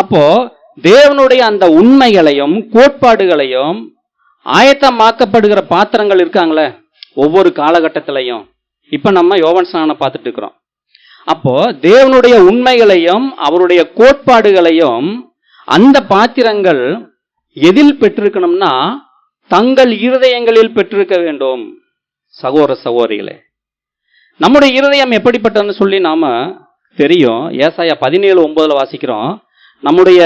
அப்போ தேவனுடைய அந்த உண்மைகளையும் கோட்பாடுகளையும் ஆயத்தமாக்கப்படுகிற பாத்திரங்கள் இருக்காங்களே ஒவ்வொரு காலகட்டத்திலையும். இப்ப நம்ம யோவான் ஸ்நானனை பார்த்துட்டு இருக்கிறோம். அப்போ தேவனுடைய உண்மைகளையும் அவருடைய கோட்பாடுகளையும் அந்த பாத்திரங்கள் எதில் பெற்றிருக்கணும்னா தங்கள் இருதயங்களில் பெற்றிருக்க வேண்டும். சகோதர சகோதரிகளே, நம்முடைய இருதயம் எப்படிப்பட்டதுன்னு சொல்லி நாம தெரியும். ஏசாயா 17:9 வாசிக்கிறோம், நம்முடைய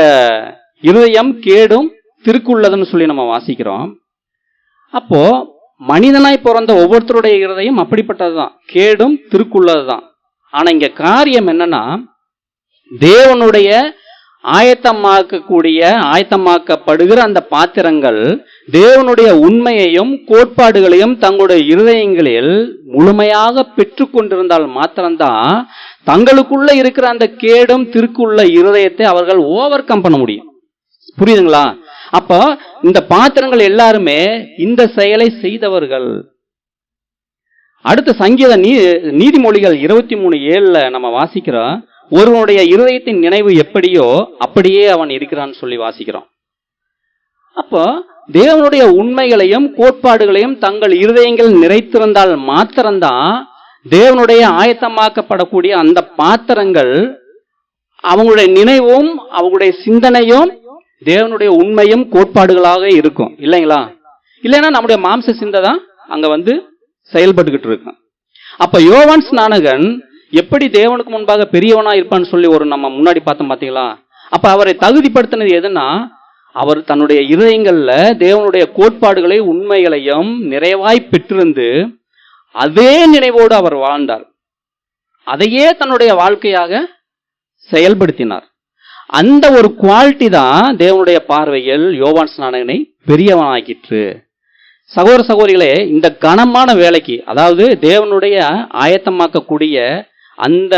இருதயம் கேடும் திருக்குள்ளதுன்னு சொல்லி நம்ம வாசிக்கிறோம். அப்போ மனிதனாய் பிறந்த ஒவ்வொருத்தருடைய இருதயம் அப்படிப்பட்டதுதான், கேடும் திருக்குள்ளதுதான். ஆனா இங்க காரியம் என்னன்னா, தேவனுடைய ஆயத்தமாக்கப்படுகிற அந்த பாத்திரங்கள் தேவனுடைய உண்மையையும் கோட்பாடுகளையும் தங்களுடைய இருதயங்களில் முழுமையாக பெற்று கொண்டிருந்தால் மாத்திரம்தான் தங்களுக்குள்ள இருக்கிற அந்த கேடும் திருக்குள்ள இருதயத்தை அவர்கள் ஓவர் கம் பண்ண முடியும். புரியுதுங்களா? அப்போ இந்த பாத்திரங்கள் எல்லாருமே இந்த செயலை செய்தவர்கள். அடுத்த சங்கீத நீதிமொழிகள் 23:7 நம்ம வாசிக்கிறோம், ஒருவனுடைய இருதயத்தின் நினைவு எப்படியோ அப்படியே அவன் இருக்கிறான்னு சொல்லி வாசிக்கிறோம். அப்போ தேவனுடைய உண்மைகளையும் கோட்பாடுகளையும் தங்கள் இருதயங்கள் நிறைத்திருந்தால் மாத்திரம்தான் தேவனுடைய ஆயத்தமாக்கப்படக்கூடிய அந்த பாத்திரங்கள் அவங்களுடைய நினைவும் அவங்களுடைய சிந்தனையும் தேவனுடைய உண்மையும் கோட்பாடுகளாக இருக்கும். இல்லைங்களா? இல்லைன்னா நம்முடைய மாம்ச சிந்தை தான் அங்க செயல்பட்டுக்கிட்டு இருக்கும். அப்ப யோவான் ஸ்நானகன் எப்படி தேவனுக்கு முன்பாக பெரியவனா இருப்பான்னு சொல்லி நம்ம முன்னாடி பார்த்தோம் பாத்தீங்களா? அப்ப அவரை தகுதிப்படுத்தினது எதுன்னா, அவர் தன்னுடைய இருதயங்கள்ல தேவனுடைய கோட்பாடுகளை உண்மைகளையும் நிறைவாய் பெற்றிருந்து அதே நினைவோடு அவர் வாழ்ந்தார். அதையே தன்னுடைய வாழ்க்கையாக செயல்படுத்தினார். அந்த ஒரு குவாலிட்டி தான் தேவனுடைய பார்வையில் யோவான் ஸ்நானகனை பெரியவனாக்கிற்று. சகோதர சகோதரிகளே, இந்த கனமான வேலைக்கு, அதாவது தேவனுடைய ஆயத்தமாக்கக்கூடிய அந்த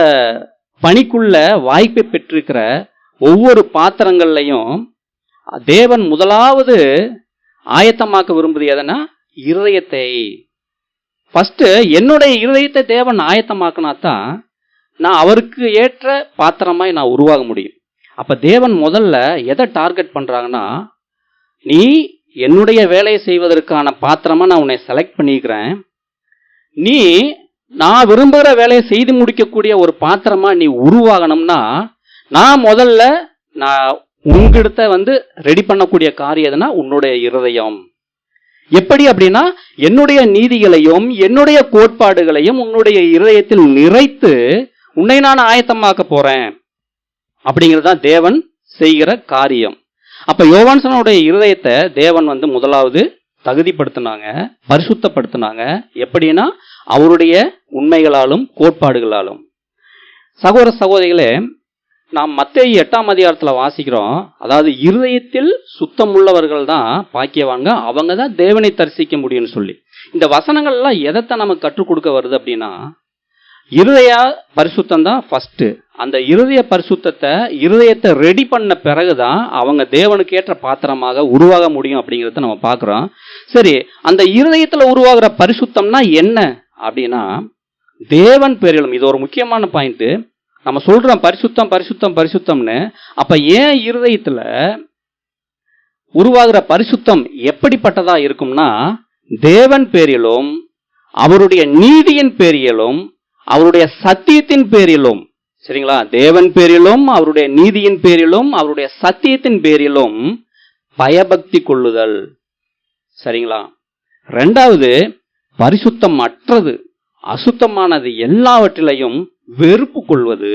பணிக்குள்ள வாய்ப்பை பெற்றிருக்கிற ஒவ்வொரு பாத்திரங்கள்லையும் தேவன் முதலாவது ஆயத்தமாக்க விரும்புவது எதனா, இருதயத்தை. ஃபர்ஸ்ட் என்னுடைய இருதயத்தை தேவன் ஆயத்தமாக்கினாதான் நான் அவருக்கு ஏற்ற பாத்திரமாய் நான் உருவாக முடியும். அப்ப தேவன் முதல்ல எதை டார்கெட் பண்றாங்கன்னா, நீ என்னுடைய வேலையை செய்வதற்கான பாத்திரமா நான் உன்னை செலக்ட் பண்ணிக்கிறேன், நீ நான் விரும்புகிற வேலையை செய்து முடிக்கக்கூடிய ஒரு பாத்திரமா நீ உருவாகணும்னா நான் முதல்ல உங்ககிட்ட ரெடி பண்ணக்கூடிய காரியம் எதுனா உன்னுடைய இருதயம். எப்படி அப்படின்னா, என்னுடைய நீதிகளையும் என்னுடைய கோட்பாடுகளையும் உன்னுடைய இருதயத்தில் நிறைத்து உன்னை நான் ஆயத்தமாக்க போறேன் அப்படிங்கிறதுதான் தேவன் செய்கிற காரியம். அப்ப யோவான்சனுடைய இருதயத்தை தேவன் முதலாவது தகுதிப்படுத்தினாங்க, பரிசுத்தப்படுத்தினாங்க. எப்படின்னா அவருடைய உண்மைகளாலும் கோட்பாடுகளாலும். சகோதர சகோதரிகளே, நாம் மத்தேயு 8ஆம் அதிகாரத்தில் வாசிக்கிறோம், அதாவது இருதயத்தில் சுத்தம் உள்ளவர்கள் தான் பாக்கியவான்க, அவங்க தான் தேவனை தரிசிக்க முடியும்னு சொல்லி. இந்த வசனங்கள்லாம் எதைத்தான் நமக்கு கற்றுக் கொடுக்க வருது அப்படின்னா, இருதய பரிசுத்தம் தான் ஃபர்ஸ்ட். அந்த இருதய பரிசுத்தத்தை இருதயத்தை ரெடி பண்ண பிறகுதான் அவங்க தேவனுக்கு ஏற்ற பாத்திரமாக உருவாக முடியும் அப்படிங்கிறத நம்ம பார்க்குறோம். சரி, அந்த இருதயத்துல உருவாகிற பரிசுத்தம்னா என்ன அப்படின்னா, தேவன் பேரிலும். இது ஒரு முக்கியமான பாயிண்ட். நம்ம சொல்றோம் பரிசுத்தம் பரிசுத்தம் பரிசுத்தம்னு. அப்ப ஏன் இருதயத்துல உருவாகிற பரிசுத்தம் எப்படிப்பட்டதா இருக்கும்னா, தேவன் பேரிலும் அவருடைய நீதியின் பேரிலும் அவருடைய சத்தியத்தின் பேரிலும். சரிங்களா? தேவன் பேரிலும் அவருடைய நீதியின் பேரிலும் அவருடைய சத்தியத்தின் பேரிலும் பயபக்தி கொள்ளுதல். சரிங்களா? ரெண்டாவது, பரிசுத்தம் அற்றது அசுத்தமானது எல்லாவற்றிலையும் வெறுப்பு கொள்வது.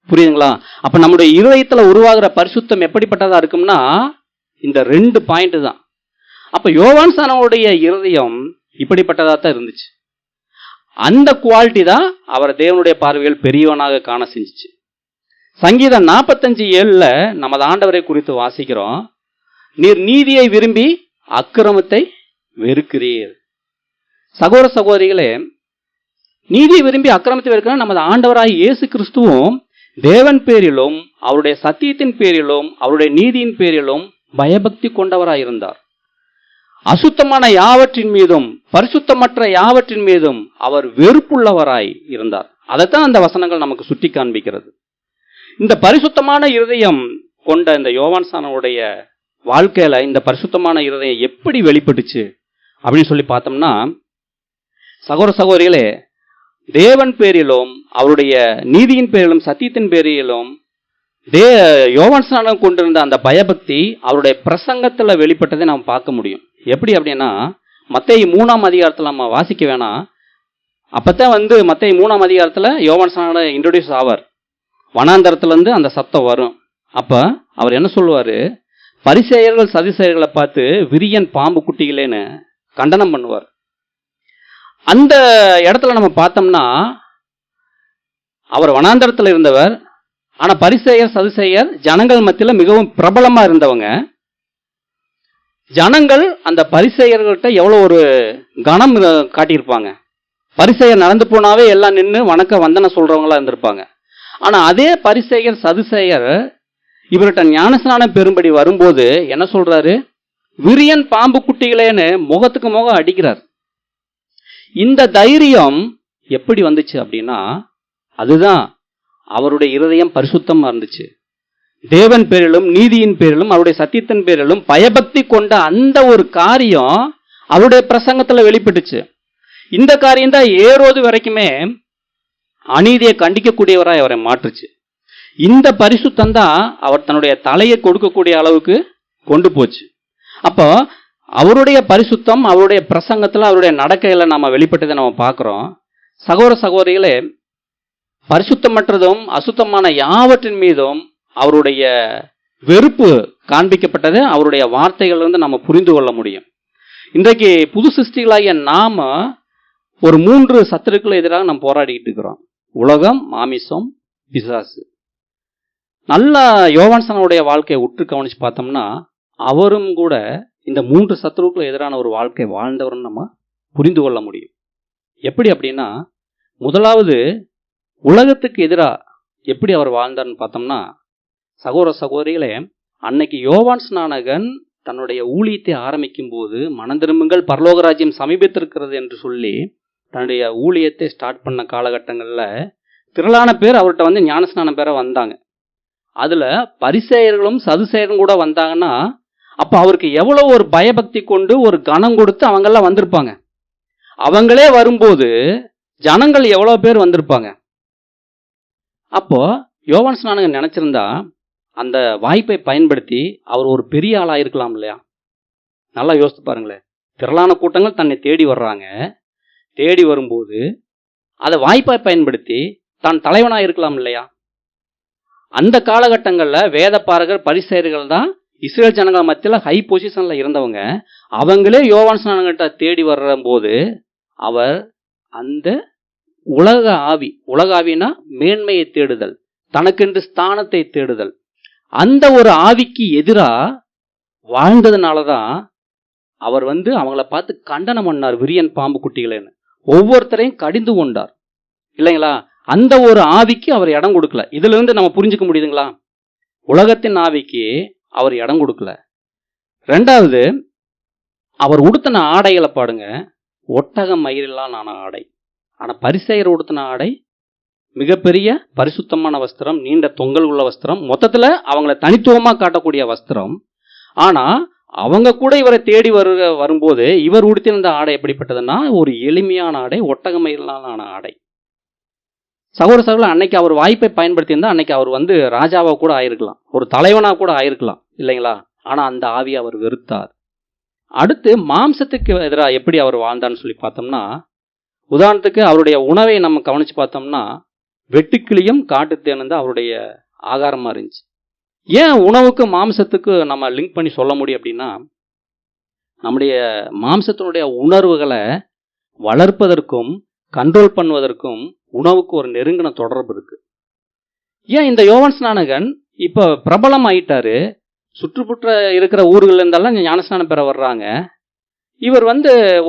புரியுதுங்களா? அப்ப நம்முடைய இருதயத்துல உருவாகிற பரிசுத்தம் எப்படிப்பட்டதா இருக்கும்னா, இந்த 2 பாயிண்ட் தான். அப்ப யோவான் ஸ்நானனுடைய இருதயம் இப்படிப்பட்டதா தான் இருந்துச்சு. அந்த குவாலிட்டி தான் அவர் தேவனுடைய பார்வையில் பெரியவனாக காண செஞ்சிச்சு. சங்கீதம் 45:7 நமது ஆண்டவரை குறித்து வாசிக்கிறோம். நீர் நீதியை விரும்பி அக்கிரமத்தை வெறுக்கிறீர். சகோதர சகோதரிகளே, நீதியை விரும்பி அக்கிரமத்தை வெறுக்கிற நமது ஆண்டவராய் இயேசு கிறிஸ்துவும் தேவன் பேரிலும் அவருடைய சத்தியத்தின் பேரிலும் அவருடைய நீதியின் பேரிலும் பயபக்தி கொண்டவராய் இருந்தார். அசுத்தமான யாவற்றின் மீதும் பரிசுத்தமற்ற யாவற்றின் மீதும் அவர் வெறுப்புள்ளவராய் இருந்தார். அதைத்தான் அந்த வசனங்கள் நமக்கு சுட்டி காண்பிக்கிறது. இந்த பரிசுத்தமான இருதயம் கொண்ட இந்த யோவான் ஸ்நானனுடைய வாழ்க்கையில இந்த பரிசுத்தமான இருதயம் எப்படி வெளிப்பட்டுச்சு அப்படின்னு சொல்லி பார்த்தோம்னா, சகோதர சகோதரிகளே, தேவன் பேரிலும் அவருடைய நீதியின் பேரிலும் சத்தியத்தின் பேரிலும் யோவான் ஸ்நானன் கொண்டிருந்த அந்த பயபக்தி அவருடைய பிரசங்கத்துல வெளிப்பட்டதை நாம் பார்க்க முடியும். எப்படி அப்படின்னா, மத்தேயு 3ஆம் அதிகாரத்துல நம்ம வாசிக்க வேணாம். அப்பதான் மத்தேயு 3ஆம் அதிகாரத்துல யோவான் ஸ்நானன் இன்ட்ரோடியூஸ் ஆவார். வனாந்தரத்துல இருந்து அந்த சத்தம் வரும். அப்ப அவர் என்ன சொல்லுவாரு, பரிசேயர்கள் சதுசேயர்களை பார்த்து விரியன் பாம்பு குட்டிகளேன்னு கண்டனம் பண்ணுவார். அந்த இடத்துல நம்ம பார்த்தோம்னா, அவர் வனாந்தரத்துல இருந்தவர். ஆனா பரிசேயர் சதுசேயர் ஜனங்கள் மத்தியில மிகவும் பிரபலமா இருந்தவங்க. ஜனங்கள் அந்த பரிசேயர்கள்ட்ட எவ்வளவு ஒரு கனம் காட்டியிருப்பாங்க. பரிசேயர் நடந்து போனாவே எல்லாம் நின்று வணக்க வந்தன சொல்றவங்களா இருந்திருப்பாங்க. ஆனா அதே பரிசேயர் சதுசேயர் இவர்கிட்ட ஞானஸ்நானம் பெறும்படி வரும்போது என்ன சொல்றாரு, விரியன் பாம்பு குட்டிகளேன்னு முகத்துக்கு முகம் அடிக்கிறார். இந்த தைரியம் எப்படி வந்துச்சு அப்படின்னா, அதுதான் அவருடைய இருதயம் பரிசுத்தமா இருந்துச்சு. தேவன் பேரிலும் நீதியின் பேரிலும் அவருடைய சத்தியத்தின் பேரிலும் பயபக்தி கொண்ட அந்த ஒரு காரியம் அவருடைய பிரசங்கத்துல வெளிப்பட்டுச்சு. இந்த காரியம் தான் ஏரோது வரைக்குமே அநீதியை கண்டிக்கக்கூடியவராய் அவரை மாற்றுச்சு. இந்த பரிசுத்தம் தான் அவர் தன்னுடைய தலையை கொடுக்கக்கூடிய அளவுக்கு கொண்டு போச்சு. அப்போ அவருடைய பரிசுத்தம் அவருடைய பிரசங்கத்துல அவருடைய நடக்கையில நம்ம வெளிப்பட்டதை நம்ம பார்க்கிறோம். சகோதர சகோதரிகளே, பரிசுத்தமற்றதும் அசுத்தமான யாவற்றின் மீதும் அவருடைய வெறுப்பு காண்பிக்கப்பட்டது அவருடைய வார்த்தைகள் நம்ம புரிந்து கொள்ள முடியும். இன்றைக்கு புது சிருஷ்டிகளாகிய நாம ஒரு 3 சத்துருக்கள் எதிராக நம்ம போராடிக்கிட்டு இருக்கிறோம். உலகம், மாமிசம், பிசாசு. நல்லா யோவான் ஸ்நானனுடைய வாழ்க்கையை உற்று கவனிச்சு பார்த்தோம்னா, அவரும் கூட இந்த 3 சத்துருக்கள் எதிரான ஒரு வாழ்க்கை வாழ்ந்தவர்னு நம்ம புரிந்து கொள்ள முடியும். எப்படி அப்படின்னா, முதலாவது உலகத்துக்கு எதிராக எப்படி அவர் வாழ்ந்தார்னு பார்த்தோம்னா, சகோதர சகோதரிகளே, அன்னைக்கு யோவான் ஸ்நானகன் தன்னுடைய ஊழியத்தை ஆரம்பிக்கும் போது மனம் திரும்புங்கள் பரலோக ராஜ்யம் சமீபத்திருக்கிறது என்று சொல்லி தன்னுடைய ஊழியத்தை ஸ்டார்ட் பண்ண காலகட்டங்களில் திரளான பேர் அவர்கிட்ட ஞானஸ்நானம் பெற வந்தாங்க. அதுல பரிசேயர்களும் சதுசேயரும் கூட வந்தாங்கன்னா, அப்ப அவருக்கு எவ்வளவு ஒரு பயபக்தி கொண்டு ஒரு கனம் கொடுத்து அவங்கெல்லாம் வந்திருப்பாங்க. அவங்களே வரும்போது ஜனங்கள் எவ்வளவு பேர் வந்திருப்பாங்க. அப்போ யோவான் ஸ்நானகன் நினைச்சிருந்தா அந்த வாய்ப்பை பயன்படுத்தி அவர் ஒரு பெரிய ஆளாயிருக்கலாம் இல்லையா? நல்லா யோசித்து பாருங்களேன். திரளான கூட்டங்கள் தன்னை தேடி வர்றாங்க. தேடி வரும்போது அதை வாய்ப்பை பயன்படுத்தி தான் தலைவனாக இருக்கலாம் இல்லையா? அந்த காலகட்டங்களில் வேதப்பாரகர் பரிசேயர்கள் தான் இஸ்ரேல் ஜனங்கள் மத்தியில் ஹை பொசிஷன்ல இருந்தவங்க. அவங்களே யோவான் ஸ்நானகிட்ட தேடி வர்ற போது அவர் அந்த உலக ஆவினா மேன்மையை தேடுதல், தனக்கென்று ஸ்தானத்தை தேடுதல், அந்த ஒரு ஆவிக்கு எதிராக வாழ்ந்ததுனாலதான் அவர் அவங்கள பார்த்து கண்டனம் பண்ணார், விரியன் பாம்பு குட்டிகளேன்னு. ஒவ்வொருத்தரையும் கடிந்து கொண்டார் இல்லைங்களா? அந்த ஒரு ஆவிக்கு அவர் இடம் கொடுக்கல. இதுல இருந்து நம்ம புரிஞ்சுக்க முடியுதுங்களா? உலகத்தின் ஆவிக்கு அவர் இடம் கொடுக்கல. ரெண்டாவது, அவர் உடுத்தின ஆடைகளை பாடுங்க, ஒட்டக மயிரெல்லாம் ஆன ஆடை. ஆனா பரிசேயர் உடுத்தின ஆடை மிகப்பெரிய பரிசுத்தமான வஸ்திரம், நீண்ட தொங்கல் உள்ள வஸ்திரம், மொத்தத்துல அவங்கள தனித்துவமா காட்டக்கூடிய வஸ்திரம். ஆனா அவங்க கூட இவரை தேடி வரும்போது இவர் உடுத்திருந்த ஆடை எப்படிப்பட்டதுன்னா ஒரு எளிமையான ஆடை, ஒட்டக மயிரெல்லாம் ஆன ஆடை. சகோதர சகோதரர், அன்னைக்கு அவர் வாய்ப்பை பயன்படுத்தி இருந்தா அன்னைக்கு அவர் ராஜாவா கூட ஆயிருக்கலாம், ஒரு தலைவனா கூட ஆயிருக்கலாம் இல்லைங்களா? ஆனா அந்த ஆவியை அவர் வெறுத்தார். அடுத்து மாம்சத்துக்கு எதிராக எப்படி அவர் வாழ்ந்தான்னு சொல்லி பார்த்தோம்னா, உதாரணத்துக்கு அவருடைய உணவை நம்ம கவனிச்சு பார்த்தோம்னா வெட்டுக்கிளியும் காட்டுத்தேனும் தான் அவருடைய ஆகாரமா இருந்துச்சு. ஏன் உணவுக்கு மாம்சத்துக்கு நம்ம லிங்க் பண்ணி சொல்ல முடியும் அப்படின்னா, நம்முடைய மாம்சத்தினுடைய உணர்வுகளை வளர்ப்பதற்கும் கண்ட்ரோல் பண்ணுவதற்கும் உணவுக்கு ஒரு நெருங்கின தொடர்பு இருக்கு. ஏன் இந்த யோவான் ஸ்நானகன் இப்போ பிரபலம் ஆயிட்டாரு, சுற்றுப்புற இருக்கிற ஊர்கள் இருந்தாலும் ஞானஸ்நானம் பெற வர்றாங்க. இவர்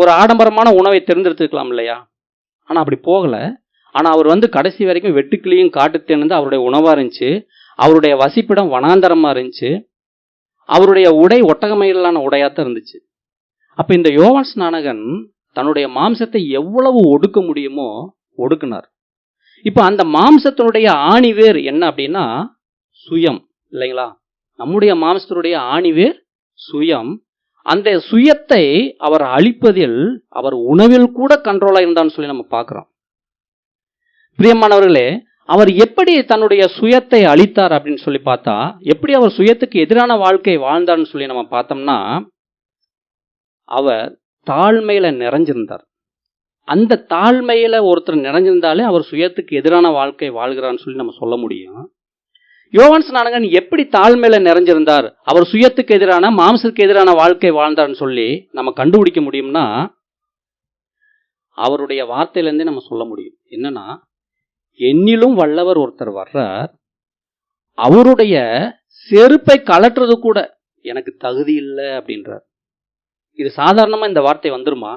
ஒரு ஆடம்பரமான உணவை தேர்ந்தெடுத்துக்கலாம் இல்லையா? ஆனால் அப்படி போகலை. ஆனால் அவர் கடைசி வரைக்கும் வெட்டுக்கிளியும் காட்டுத்தேன்னு அவருடைய உணவாக இருந்துச்சு. அவருடைய வசிப்பிடம் வனாந்தரமாக இருந்துச்சு. அவருடைய உடை ஒட்டகமயிலான உடையாத்தான் இருந்துச்சு. அப்போ இந்த யோவான் ஸ்நானகன் தன்னுடைய மாம்சத்தை எவ்வளவு ஒடுக்க முடியுமோ ஒடுக்கினார். இப்போ அந்த மாம்சத்தினுடைய ஆணிவேர் என்ன அப்படின்னா சுயம் இல்லைங்களா? நம்முடைய மாம்சத்தினுடைய ஆணிவேர் சுயம். அந்த சுயத்தை அவர் அழிப்பதில் அவர் உணவில் கூட கண்ட்ரோலாக இருந்தான்னு சொல்லி நம்ம பார்க்குறோம். பிரியமானவர்களே, அவர் எப்படி தன்னுடைய சுயத்தை அழித்தார் அப்படின்னு சொல்லி பார்த்தா, எப்படி அவர் சுயத்துக்கு எதிரான வாழ்க்கை வாழ்ந்தார்னு சொல்லி நம்ம பார்த்தோம்னா, அவர் தாழ்மையில நிறைஞ்சிருந்தார். அந்த தாழ்மையில ஒருத்தர் நிறைஞ்சிருந்தாலே அவர் சுயத்துக்கு எதிரான வாழ்க்கை வாழ்கிறான்னு சொல்லி நம்ம சொல்ல முடியும். யோவான் ஸ்நானகன் எப்படி தாழ்மையில நிறைஞ்சிருந்தார், அவர் சுயத்துக்கு எதிரான மாம்சத்துக்கு எதிரான வாழ்க்கை வாழ்ந்தார்னு சொல்லி நம்ம கண்டுபிடிக்க முடியும்னா, அவருடைய வார்த்தையிலேருந்தே நம்ம சொல்ல முடியும். என்னன்னா, என்னிலும் வல்லவர் ஒருத்தர் வர்றார், அவருடைய செருப்பை கலட்டுறது கூட எனக்கு தகுதி இல்லை அப்படின்றார். இது சாதாரணமா இந்த வார்த்தை வந்துருமா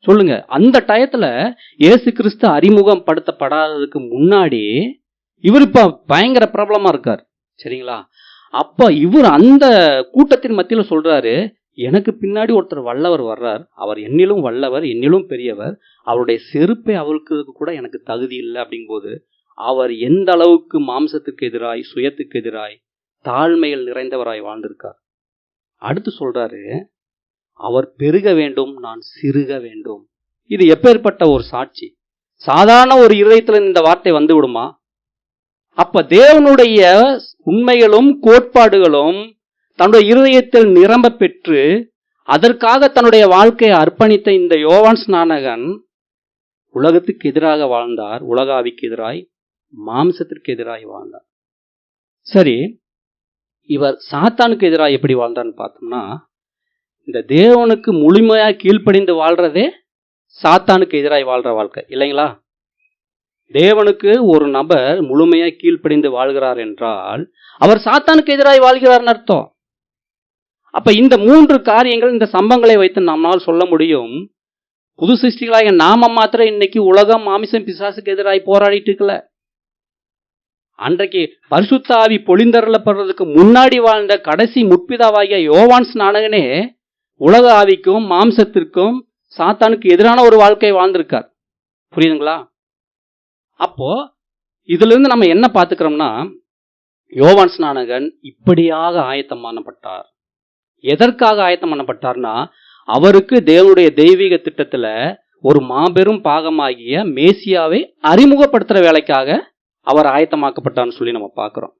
சொல்லுங்க? அந்த டயத்துல இயேசு கிறிஸ்து அறிமுகம் படுத்தப்படாததுக்கு முன்னாடி இவர் இப்ப பயங்கர பிரபலமா இருக்கார், சரிங்களா? அப்ப இவர் அந்த கூட்டத்தின் மத்தியில சொல்றாரு, எனக்கு பின்னாடி ஒருத்தர் வல்லவர் வர்றார், அவர் என்னிலும் வல்லவர், என்னிலும் பெரியவர், அவருடைய செருப்பை அவருக்கு கூட எனக்கு தகுதி இல்லை. அப்படிங்கும்போது அவர் எந்த அளவுக்கு மாம்சத்துக்கு எதிராய் சுயத்துக்கு எதிராய் தாழ்மையில் நிறைந்தவராய் வாழ்ந்திருக்கார். அடுத்து சொல்றாரு, அவர் பெருக வேண்டும், நான் சிறுக வேண்டும். இது எப்பேற்பட்ட ஒரு சாட்சி! சாதாரண ஒரு இருதயத்துல இந்த வார்த்தை வந்து விடுமா? அப்ப தேவனுடைய உண்மைகளும் கோட்பாடுகளும் தன்னுடைய இருதயத்தில் நிரம்ப பெற்று அதற்காக தன்னுடைய வாழ்க்கையை அர்ப்பணித்த இந்த யோவான் ஸ்நானகன் உலகத்துக்கு எதிராக வாழ்ந்தார், உலக ஆவிக்கு எதிராய் மாம்சத்திற்கு எதிராய் வாழ்ந்தார். சரி, இவர் சாத்தானுக்கு எதிராக எப்படி வாழ்ந்தார்னு பார்த்தோம்னா, இந்த தேவனுக்கு முழுமையா கீழ்ப்படிந்து வாழ்றதே சாத்தானுக்கு எதிராய் வாழ்ற வாழ்க்கை இல்லைங்களா? தேவனுக்கு ஒரு நபர் முழுமையா கீழ்ப்படிந்து வாழ்கிறார் என்றால் அவர் சாத்தானுக்கு எதிராய் வாழ்கிறார்னு அர்த்தம். அப்ப இந்த 3 காரியங்கள், இந்த சம்பவங்களை வைத்து நம்மால் சொல்ல முடியும், புது சிருஷ்டிகளாக நாம மாத்திரம் இன்னைக்கு உலகம் மாமிசம் பிசாசுக்கு எதிராய் போராடிட்டு இருக்கல. அன்றைக்கு பரிசுத்த ஆவி பொழிந்தருளப்படுறதுக்கு முன்னாடி வாழ்ந்த கடைசி முற்பிதாவாகிய யோவான் ஸ்நானகனே உலக ஆவிக்கும் மாம்சத்திற்கும் சாத்தானுக்கு எதிரான ஒரு வாழ்க்கை வாழ்ந்திருக்கார். புரியுதுங்களா? அப்போ இதுல இருந்து நம்ம என்ன பார்த்துக்கிறோம்னா, யோவான் ஸ்நானகன் இப்படியாக ஆயத்தம் பண்ணப்பட்டார். எதற்காக ஆயத்தம் பண்ணப்பட்டார்னா, அவருக்கு தேவனுடைய தெய்வீக திட்டத்துல ஒரு மாபெரும் பாகமாகிய மேசியாவை அறிமுகப்படுத்துற வேலைக்காக அவர் ஆயத்தமாக்கப்பட்டார்னு சொல்லி நம்ம பார்க்கிறோம்.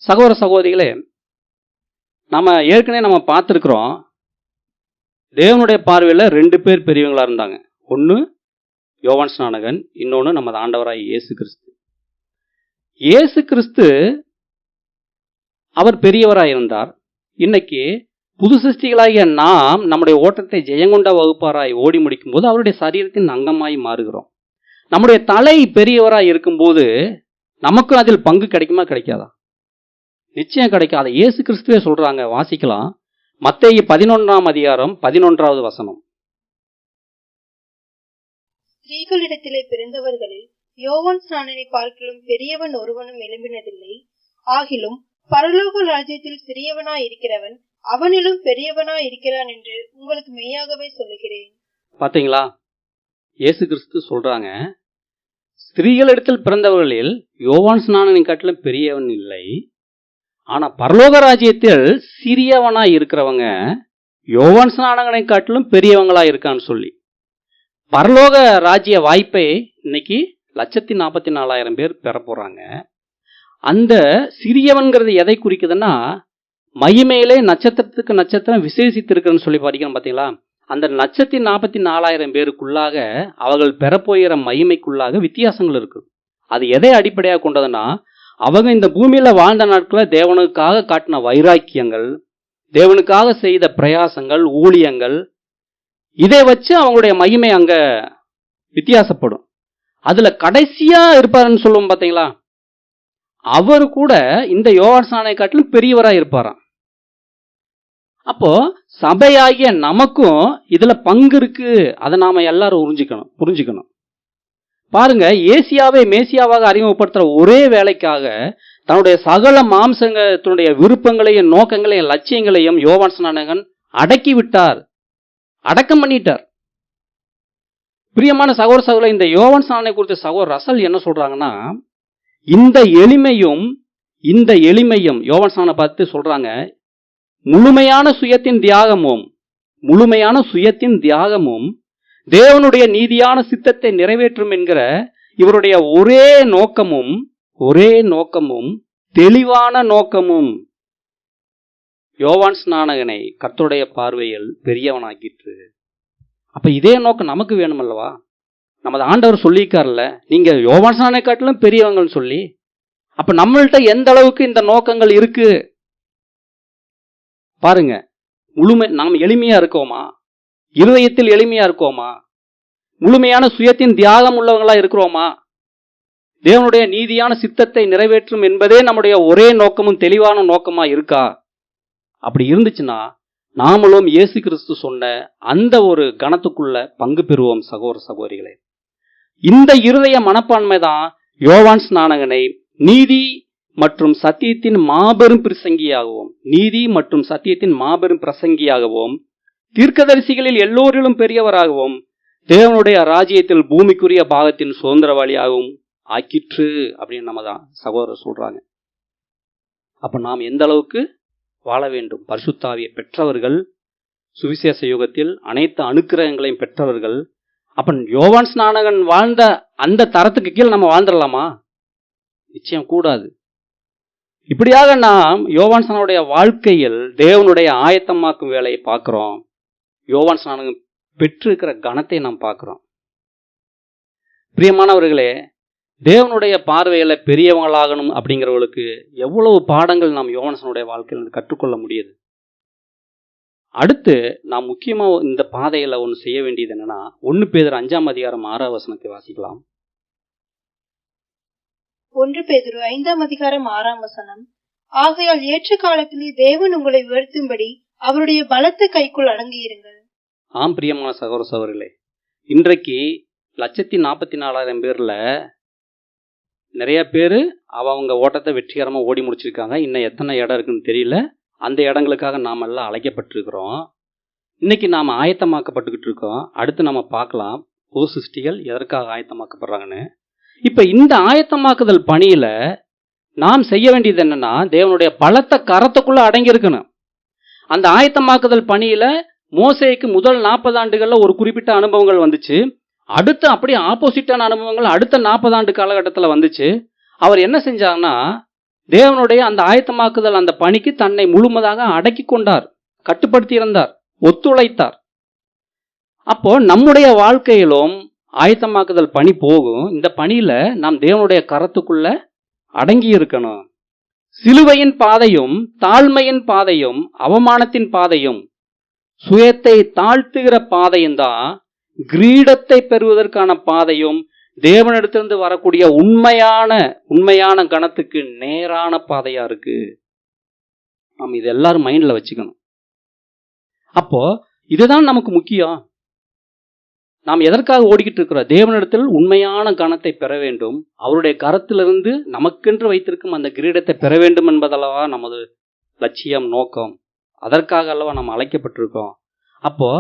சகோதர சகோதரிகளே, நம்ம ஏற்கனவே பார்த்துருக்கிறோம், தேவனுடைய பார்வையில் 2 பேர் பெரியவங்களா இருந்தாங்க. ஒன்று யோவான் ஸ்நானகன், இன்னொன்று நமது ஆண்டவராய் இயேசு கிறிஸ்து. இயேசு கிறிஸ்து அவர் பெரியவராய் இருந்தார். இன்னைக்கு புது சிருஷ்டிகளாகிய நாம் நம்முடைய ஓட்டத்தை ஜெயங்கொண்ட வகுப்பாராய் ஓடி முடிக்கும் போது அவருடைய சரீரத்தின் அங்கமாய் மாறுகிறோம். நம்முடைய தலை பெரியவராய் இருக்கும்போது நமக்கும் அதில் பங்கு கிடைக்குமா கிடைக்காதா? நிச்சயம் கிடைக்காத. இயேசு கிறிஸ்துவே சொல்றாங்க, வாசிக்கலாம், மத்தேயு 11ஆம் அதிகாரம் 11வது வசனம்.
ஸ்திரீகளிடத்திலே பிறந்தவர்களில் யோவான் ஸ்நானனை பார்க்கிலும் பெரியவன் ஒருவனும் எழும்பினதில்லை. ஆகிலும் பரலோக ராஜ்யத்தில் சிறியவனாய் இருக்கிறவன் அவனிலும் பெரியவனா இருக்கிறான் என்று உங்களுக்கு மெய்யாகவே சொல்லுகிறேன்.
பாத்தீங்களா? இயேசு கிறிஸ்து சொல்றாங்க, ஸ்திரீகளிடத்தில் பிறந்தவர்களில் யோவான் ஸ்நானனை காட்டிலும் பெரியவன் இல்லை, ஆனா பரலோக ராஜ்யத்தில் சிறியவனா இருக்கிறவங்க யோவான் ஸ்நானனை காட்டிலும் பெரியவங்களா இருக்கான்னு சொல்லி, பரலோக ராஜ்ய வாய்ப்பை இன்னைக்கு 1,44,000 பேர் பெற போறாங்க. அந்த சிறியவன்கிறது எதை குறிக்குதுன்னா, மகிமையிலே நட்சத்திரத்துக்கு நட்சத்திரம் விசேஷித்திருக்குன்னு சொல்லி படிக்கிறோம் பாத்தீங்களா? அந்த 1,44,000 பேருக்குள்ளாக அவர்கள் பெறப்போகிற மகிமைக்குள்ளாக வித்தியாசங்கள் இருக்கு. அது எதை அடிப்படையாக கொண்டதுன்னா, அவங்க இந்த பூமியில வாழ்ந்த நாட்களில் தேவனுக்காக காட்டின வைராக்கியங்கள், தேவனுக்காக செய்த பிரயாசங்கள், ஊழியங்கள், இதை வச்சு அவங்களுடைய மகிமை அங்க வித்தியாசப்படும். அதுல கடைசியா இருப்பாருன்னு சொல்லுவோம் பாத்தீங்களா, அவர் கூட இந்த யோவான் ஸ்நானனை காட்டிலும் பெரியவரா இருப்பாராம். அப்போ சபையாகிய நமக்கும் இதுல பங்கு இருக்கு. அதை நாம எல்லாரும் புரிஞ்சுக்கணும். பாருங்க, ஏசியாவை மேசியாவாக அறிமுகப்படுத்துற ஒரே வேலைக்காக தன்னுடைய சகல மாம்சங்களுடைய விருப்பங்களையும் நோக்கங்களையும் லட்சியங்களையும் யோவான் ஸ்நானகன் அடக்கம் பண்ணிட்டார். பிரியமான சகோதர சகோதரி, இந்த யோவான் ஸ்நானனை குறித்த சகோதரர் ரசல் என்ன சொல்றாங்கன்னா, இந்த எளிமையும் யோவான் ஸ்நானனை பார்த்து சொல்றாங்க, முழுமையான சுயத்தின் தியாகமும் தேவனுடைய நீதியான சித்தத்தை நிறைவேற்றும் என்கிற இவருடைய ஒரே நோக்கமும் தெளிவான நோக்கமும் யோவான் ஸ்நானகனை கர்த்தருடைய பார்வையில் பெரியவனாக்கிற்று. அப்ப இதே நோக்கம் நமக்கு வேணும் அல்லவா? நமது ஆண்டவர் சொல்லியிருக்காருல்ல, நீங்க யோவான் ஸ்நானனை காட்டிலும் பெரியவங்கன்னு சொல்லி. அப்ப நம்மள்ட்ட எந்த அளவுக்கு இந்த நோக்கங்கள் இருக்கு பாருங்க. நாம் எளிமையா இருக்கோமா? இருதயத்தில் எளிமையா இருக்கோமா? முழுமையான சுயத்தின் தியாகம் உள்ளவங்களா இருக்கிறோமா? தேவனுடைய நீதியான சித்தத்தை நிறைவேற்றும் என்பதே நம்முடைய ஒரே நோக்கமும் தெளிவான நோக்கமா இருக்கா? அப்படி இருந்துச்சுன்னா நாமளும் இயேசு கிறிஸ்து சொன்ன அந்த ஒரு கணத்துக்குள்ள பங்கு பெறுவோம். சகோதர சகோதரிகளே, இந்த இருதய மனப்பான்மை தான் யோவான் ஸ்நானகனை நீதி மற்றும் சத்தியத்தின் மாபெரும் பிரசங்கியாகவும் தீர்க்கதரிசிகளில் எல்லோரிலும் பெரியவராகவும் தேவனுடைய ராஜ்யத்தில் பூமிக்குரிய பாகத்தின் சுதந்திரவாளியாகவும் ஆக்கிற்று அப்படின்னு நம்ம தான் சகோதரர் சொல்றாங்க. அப்ப நாம் எந்த அளவுக்கு வாழ வேண்டும்? பரிசுத்த ஆவியை பெற்றவர்கள், சுவிசேஷ யுகத்தில் அனைத்து அனுக்கிரகங்களையும் பெற்றவர்கள். அப்ப யோவான் ஸ்நானகன் வாழ்ந்த அந்த தரத்துக்கு கீழே நம்ம வாழ்ந்துடலாமா? நிச்சயம் கூடாது. இப்படியாக நாம் யோவான் ஸ்நானனுடைய வாழ்க்கையில் தேவனுடைய ஆயத்தமாக்கும் வேலையை பார்க்கிறோம். யோவான் ஸ்நானகன் பெற்றிருக்கிற கணத்தை நாம் பார்க்கிறோம். பிரியமானவர்களே, தேவனுடைய பார்வையில பெரியவங்களாகணும் அப்படிங்கிறவர்களுக்கு எவ்வளவு பாடங்கள் நாம் யோவான் ஸ்நானனுடைய வாழ்க்கையில் கற்றுக்கொள்ள முடியுது. அடுத்து நாம் முக்கியமா இந்த பாதையில ஒன்று செய்ய வேண்டியது என்னன்னா, 1 பேதுரு 5ஆம் அதிகாரம் 6ஆம் வசனத்தை வாசிக்கலாம்.
1 பேதுரு 5ஆம் அதிகாரம் 6ஆம் வசனம். ஆகையால் ஏற்ற காலத்திலே தேவன் உங்களை உயர்த்தும்படி அவருடைய பலத்த கைக்குள் அடங்கியிருங்கள்.
ஆம் பிரியமான சகோதர சகோதரிகளே, இன்றைக்கு 1,44,000 பேர்ல நிறைய பேர் அவங்க ஓட்டத்தை வெற்றிகரமா ஓடி முடிச்சிருக்காங்க. இன்னும் எத்தனை இடம் இருக்குன்னு தெரியல. அந்த இடங்களுக்காக நாம் எல்லாம் அழைக்கப்பட்டிருக்கிறோம். இன்னைக்கு நாம் ஆயத்தமாக்கப்பட்டுக்கிட்டு இருக்கோம். அடுத்து நம்ம பார்க்கலாம் புது சிருஷ்டிகள் எதற்காக ஆயத்தமாக்கப்படுறாங்கன்னு. இப்ப இந்த ஆயத்தமாக்குதல் பணியில நாம் செய்ய வேண்டியது என்னன்னா, தேவனுடைய பலத்த கரத்துக்குள்ள அடங்கி இருக்கணும். அந்த ஆயத்தமாக்குதல் பணியில மோசேக்கு முதல் 40 ஆண்டுகள்ல ஒரு குறிப்பிட்ட அனுபவங்கள் வந்துச்சு. அடுத்து அப்படியே ஆப்போசிட்டான அனுபவங்கள் அடுத்த 40 ஆண்டு காலகட்டத்தில் வந்துச்சு. அவர் என்ன செஞ்சார்னா, தேவனுடைய அந்த ஆயத்தமாக்குதல் அந்த பணிக்கு தன்னை முழுமையாக அடக்கி கொண்டார், கட்டுப்படுத்தி இருந்தார், ஒத்துழைத்தார். அப்போ நம்முடைய வாழ்க்கையிலும் ஆயத்தமாக்குதல் பணி போகும். இந்த பணியில நாம் தேவனுடைய கரத்துக்குள்ள அடங்கி இருக்கணும். சிலுவையின் பாதையும் தாழ்மையின் பாதையும் அவமானத்தின் பாதையும் சுயத்தை தாழ்த்துகிற பாதையும் தான் கிரீடத்தை பெறுவதற்கான பாதையும் தேவனிடத்திலிருந்து வரக்கூடிய உண்மையான கணத்துக்கு நேரான பாதையா இருக்கு. நாம் இது எல்லாரும் மைண்ட்ல வச்சுக்கணும். அப்போ இதுதான் நமக்கு முக்கியம். நாம் எதற்காக ஓடிக்கிட்டு இருக்கிறோம்? தேவனிடத்தில் உண்மையான கணத்தை பெற வேண்டும். அவருடைய கரத்திலிருந்து நமக்கென்று வைத்திருக்கும் அந்த கிரீடத்தை பெற வேண்டும் என்பதல்லவா நமது லட்சியம், நோக்கம். அதற்காக அல்லவா நம்ம அழைக்கப்பட்டிருக்கோம். அப்போ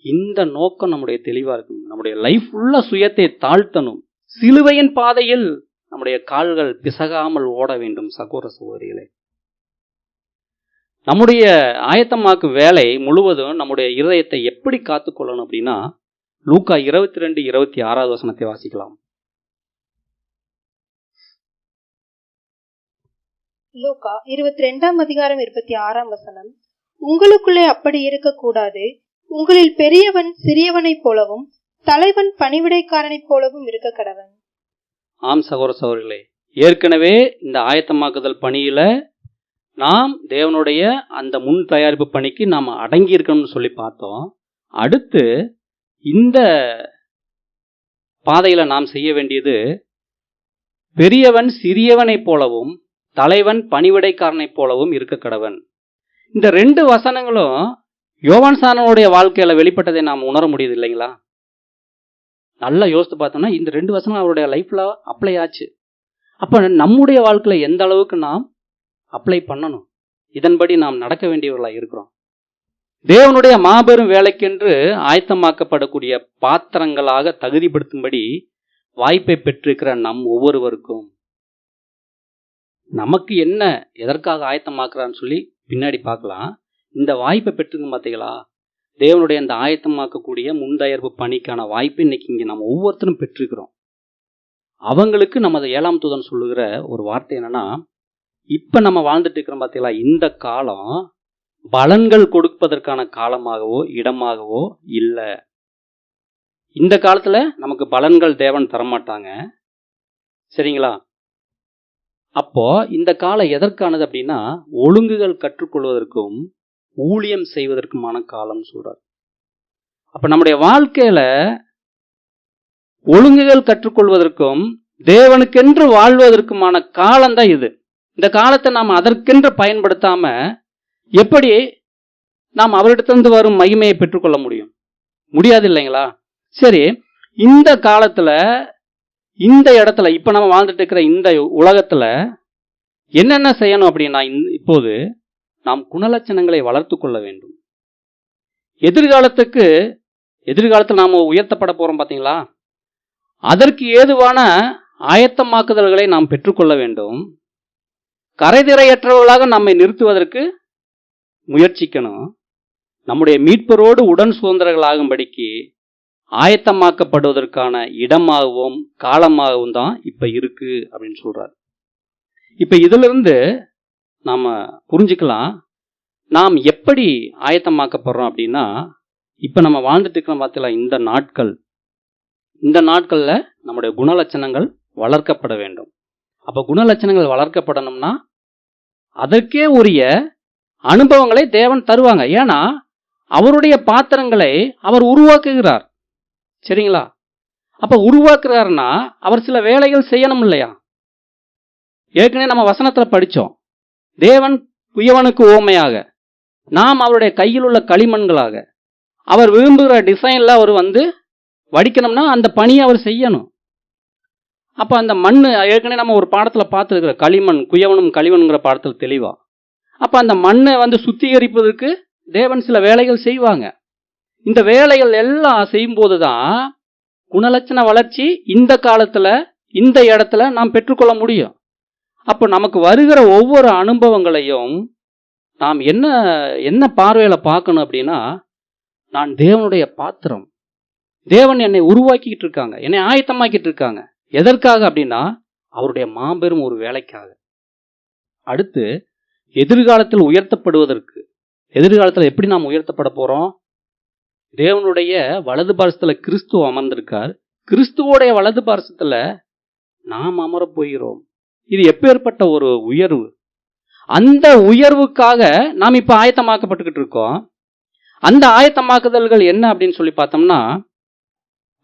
இந்த நோக்கம் நம்முடைய தெளிவா இருக்கணும். நம்முடைய லைஃப் ஃபுல்லா சுயத்தை தாழ்த்தணும். சிலுவையின் பாதையில் நம்முடைய கால்கள் பிசகாமல் ஓட வேண்டும். சகோதர சகோதரிகளே, நம்முடைய ஆயத்தமாக்கும் வேலை முழுவதும் நம்முடைய இருதயத்தை எப்படி காத்துக்கொள்ளணும் அப்படின்னா, லூக்கா 22:26 வசனத்தை வாசிக்கலாம்.
லூக்கா 22:26 உங்களுக்குள்ளே அப்படி இருக்கக்கூடாது. உங்களில் பெரியவன் சிறியவனைப் போலவும் தலைவன் பணிவிடைக்காரனைப் போலவும் இருக்க கடவன்.
ஆம் சகோதர சகோதரிகளே, ஏற்கனவே இந்த ஆயத்தமாக்குதல் பணியில நாம் தேவனுடைய அந்த முன் தயாரிப்பு பணிக்கு நாம் அடங்கி இருக்கணும்னு சொல்லி பார்த்தோம். அடுத்து இந்த பாதையில நாம் செய்ய வேண்டியது, பெரியவன் சிறியவனைப் போலவும் தலைவன் பணிவிடைக்காரனைப் போலவும் இருக்க கடவன். இந்த 2 வசனங்களும் யோவான் சானனுடைய வாழ்க்கையில வெளிப்பட்டதை நாம் உணர முடியுது இல்லைங்களா? நல்லா யோசித்து பார்த்தோம்னா இந்த 2 வசனம் அவருடைய லைஃப்ல அப்ளை ஆச்சு. அப்ப நம்முடைய வாழ்க்கையில எந்த அளவுக்கு நாம் அப்ளை பண்ணணும், இதன்படி நாம் நடக்க வேண்டியவர்களா இருக்கிறோம். தேவனுடைய மாபெரும் வேலைக்கென்று ஆயத்தமாக்கப்படக்கூடிய பாத்திரங்களாக தகுதிப்படுத்தும்படி வாய்ப்பை பெற்றிருக்கிற நம் ஒவ்வொருவருக்கும் நமக்கு என்ன எதற்காக ஆயத்தமாக்குறான்னு சொல்லி பின்னாடி பார்க்கலாம். இந்த வாய்ப்பை பெற்றுங்க பார்த்தீங்களா? தேவனுடைய அந்த ஆயத்தமாக்கக்கூடிய முன்தயாரிப்பு பணிக்கான வாய்ப்பு இன்னைக்கு இங்கே நம்ம ஒவ்வொருத்தரும் பெற்றிருக்கிறோம். அவங்களுக்கு நமது 7ஆம் தூதன் சொல்லுகிற ஒரு வார்த்தை என்னன்னா, இப்ப நம்ம வாழ்ந்துட்டு இருக்கிறோம் பார்த்தீங்களா, இந்த காலம் பலன்கள் கொடுப்பதற்கான காலமாகவோ இடமாகவோ இல்லை. இந்த காலத்துல நமக்கு பலன்கள் தேவன் தரமாட்டாங்க, சரிங்களா? அப்போ இந்த காலம் எதற்கானது அப்படின்னா, ஒழுங்குகள் கற்றுக்கொள்வதற்கும் ஊழியம் செய்வதற்குமான காலம் சொல்றார். அப்ப நம்முடைய வாழ்க்கையில ஒழுங்குகள் கற்றுக்கொள்வதற்கும் தேவனுக்கென்று வாழ்வதற்குமான காலம் தான் இது. இந்த காலத்தை நாம் அதற்கென்று பயன்படுத்தாம எப்படி நாம் அவரிடத்திலிருந்து வரும் மகிமையை பெற்றுக்கொள்ள முடியும்? முடியாது இல்லைங்களா? சரி, இந்த காலத்துல இந்த இடத்துல இப்ப நம்ம வாழ்ந்துட்டு இருக்கிற இந்த உலகத்துல என்னென்ன செய்யணும் அப்படின்னா, இப்போது நாம் குணலட்சணங்களை வளர்த்து கொள்ள வேண்டும். எதிர்காலத்தில் நாம உயர்த்தப்பட போறோம் பாத்தீங்களா? அதற்கு ஏதுவான ஆயத்தமாக்குதல்களை நாம் பெற்றுக்கொள்ள வேண்டும். கரைதிரையற்றவர்களாக நம்மை நிறுத்துவதற்கு முயற்சிக்கணும். நம்முடைய மீட்பரோடு உடன் சுதந்திரர்களாகும்படிக்கு ஆயத்தமாக்கப்படுவதற்கான இடமாகவும் காலமாகவும் தான் இப்ப இருக்கு அப்படின்னு சொல்றார். இப்ப இதுல இருந்து நாம புரிஞ்சுக்கலாம், நாம் எப்படி ஆயத்தமாக்கப்படுறோம் அப்படின்னா, இப்ப நம்ம வாழ்ந்துட்டு இருக்கிறோம் பார்த்தீங்களா, இந்த நாட்கள்ல நம்முடைய குணலட்சணங்கள் வளர்க்கப்பட வேண்டும். அப்ப குணலட்சணங்கள் வளர்க்கப்படணும்னா அதற்கே உரிய அனுபவங்களை தேவன் தருவாங்க. ஏன்னா அவருடைய பாத்திரங்களை அவர் உருவாக்குகிறார், சரிங்களா? அப்ப உருவாக்குறாருன்னா அவர் சில வேலைகள் செய்யணும் இல்லையா? ஏற்கனவே நம்ம வசனத்துல படிச்சோம், தேவன் குயவனுக்கு ஓமையாக, நாம் அவருடைய கையில் உள்ள களிமண்களாக, அவர் விரும்புகிற டிசைன்ல அவர் வடிக்கணும்னா அந்த பணியை அவர் செய்யணும். அப்ப அந்த மண் ஏற்கனவே நம்ம ஒரு பாடத்துல பார்த்துருக்கிற களிமண், குயவனும் களிமண்ங்கிற பாடத்துல தெளிவா. அப்ப அந்த மண்ணை சுத்திகரிப்பதற்கு தேவன் சில வேலைகள் செய்வாங்க. இந்த வேலைகள் எல்லாம் செய்யும் போதுதான் குணலட்சண வளர்ச்சி இந்த காலத்துல இந்த இடத்துல நாம் பெற்றுக்கொள்ள முடியும். அப்போ நமக்கு வருகிற ஒவ்வொரு அனுபவங்களையும் நாம் என்ன பார்வையில பார்க்கணும் அப்படின்னா, நான் தேவனுடைய பாத்திரம், தேவன் என்னை உருவாக்கிட்டு இருக்காங்க, என்னை ஆயத்தமாக்கிட்டு இருக்காங்க. எதற்காக அப்படின்னா அவருடைய மாபெரும் ஒரு வேலைக்காக. அடுத்து எதிர்காலத்தில் உயர்த்தப்படுவதற்கு, எதிர்காலத்தில் எப்படி நாம் உயர்த்தப்பட போறோம்? தேவனுடைய வலது பாரசத்துல கிறிஸ்துவ அமர்ந்திருக்கார், கிறிஸ்துவோடைய வலது பாரசத்துல நாம் அமர போகிறோம். இது எப்பேற்பட்ட ஒரு உயர்வு! அந்த உயர்வுக்காக நாம் இப்ப ஆயத்தமாக்கப்பட்டுக்கிட்டு இருக்கோம். அந்த ஆயத்தமாக்குதல்கள் என்ன அப்படின்னு சொல்லி பார்த்தோம்னா,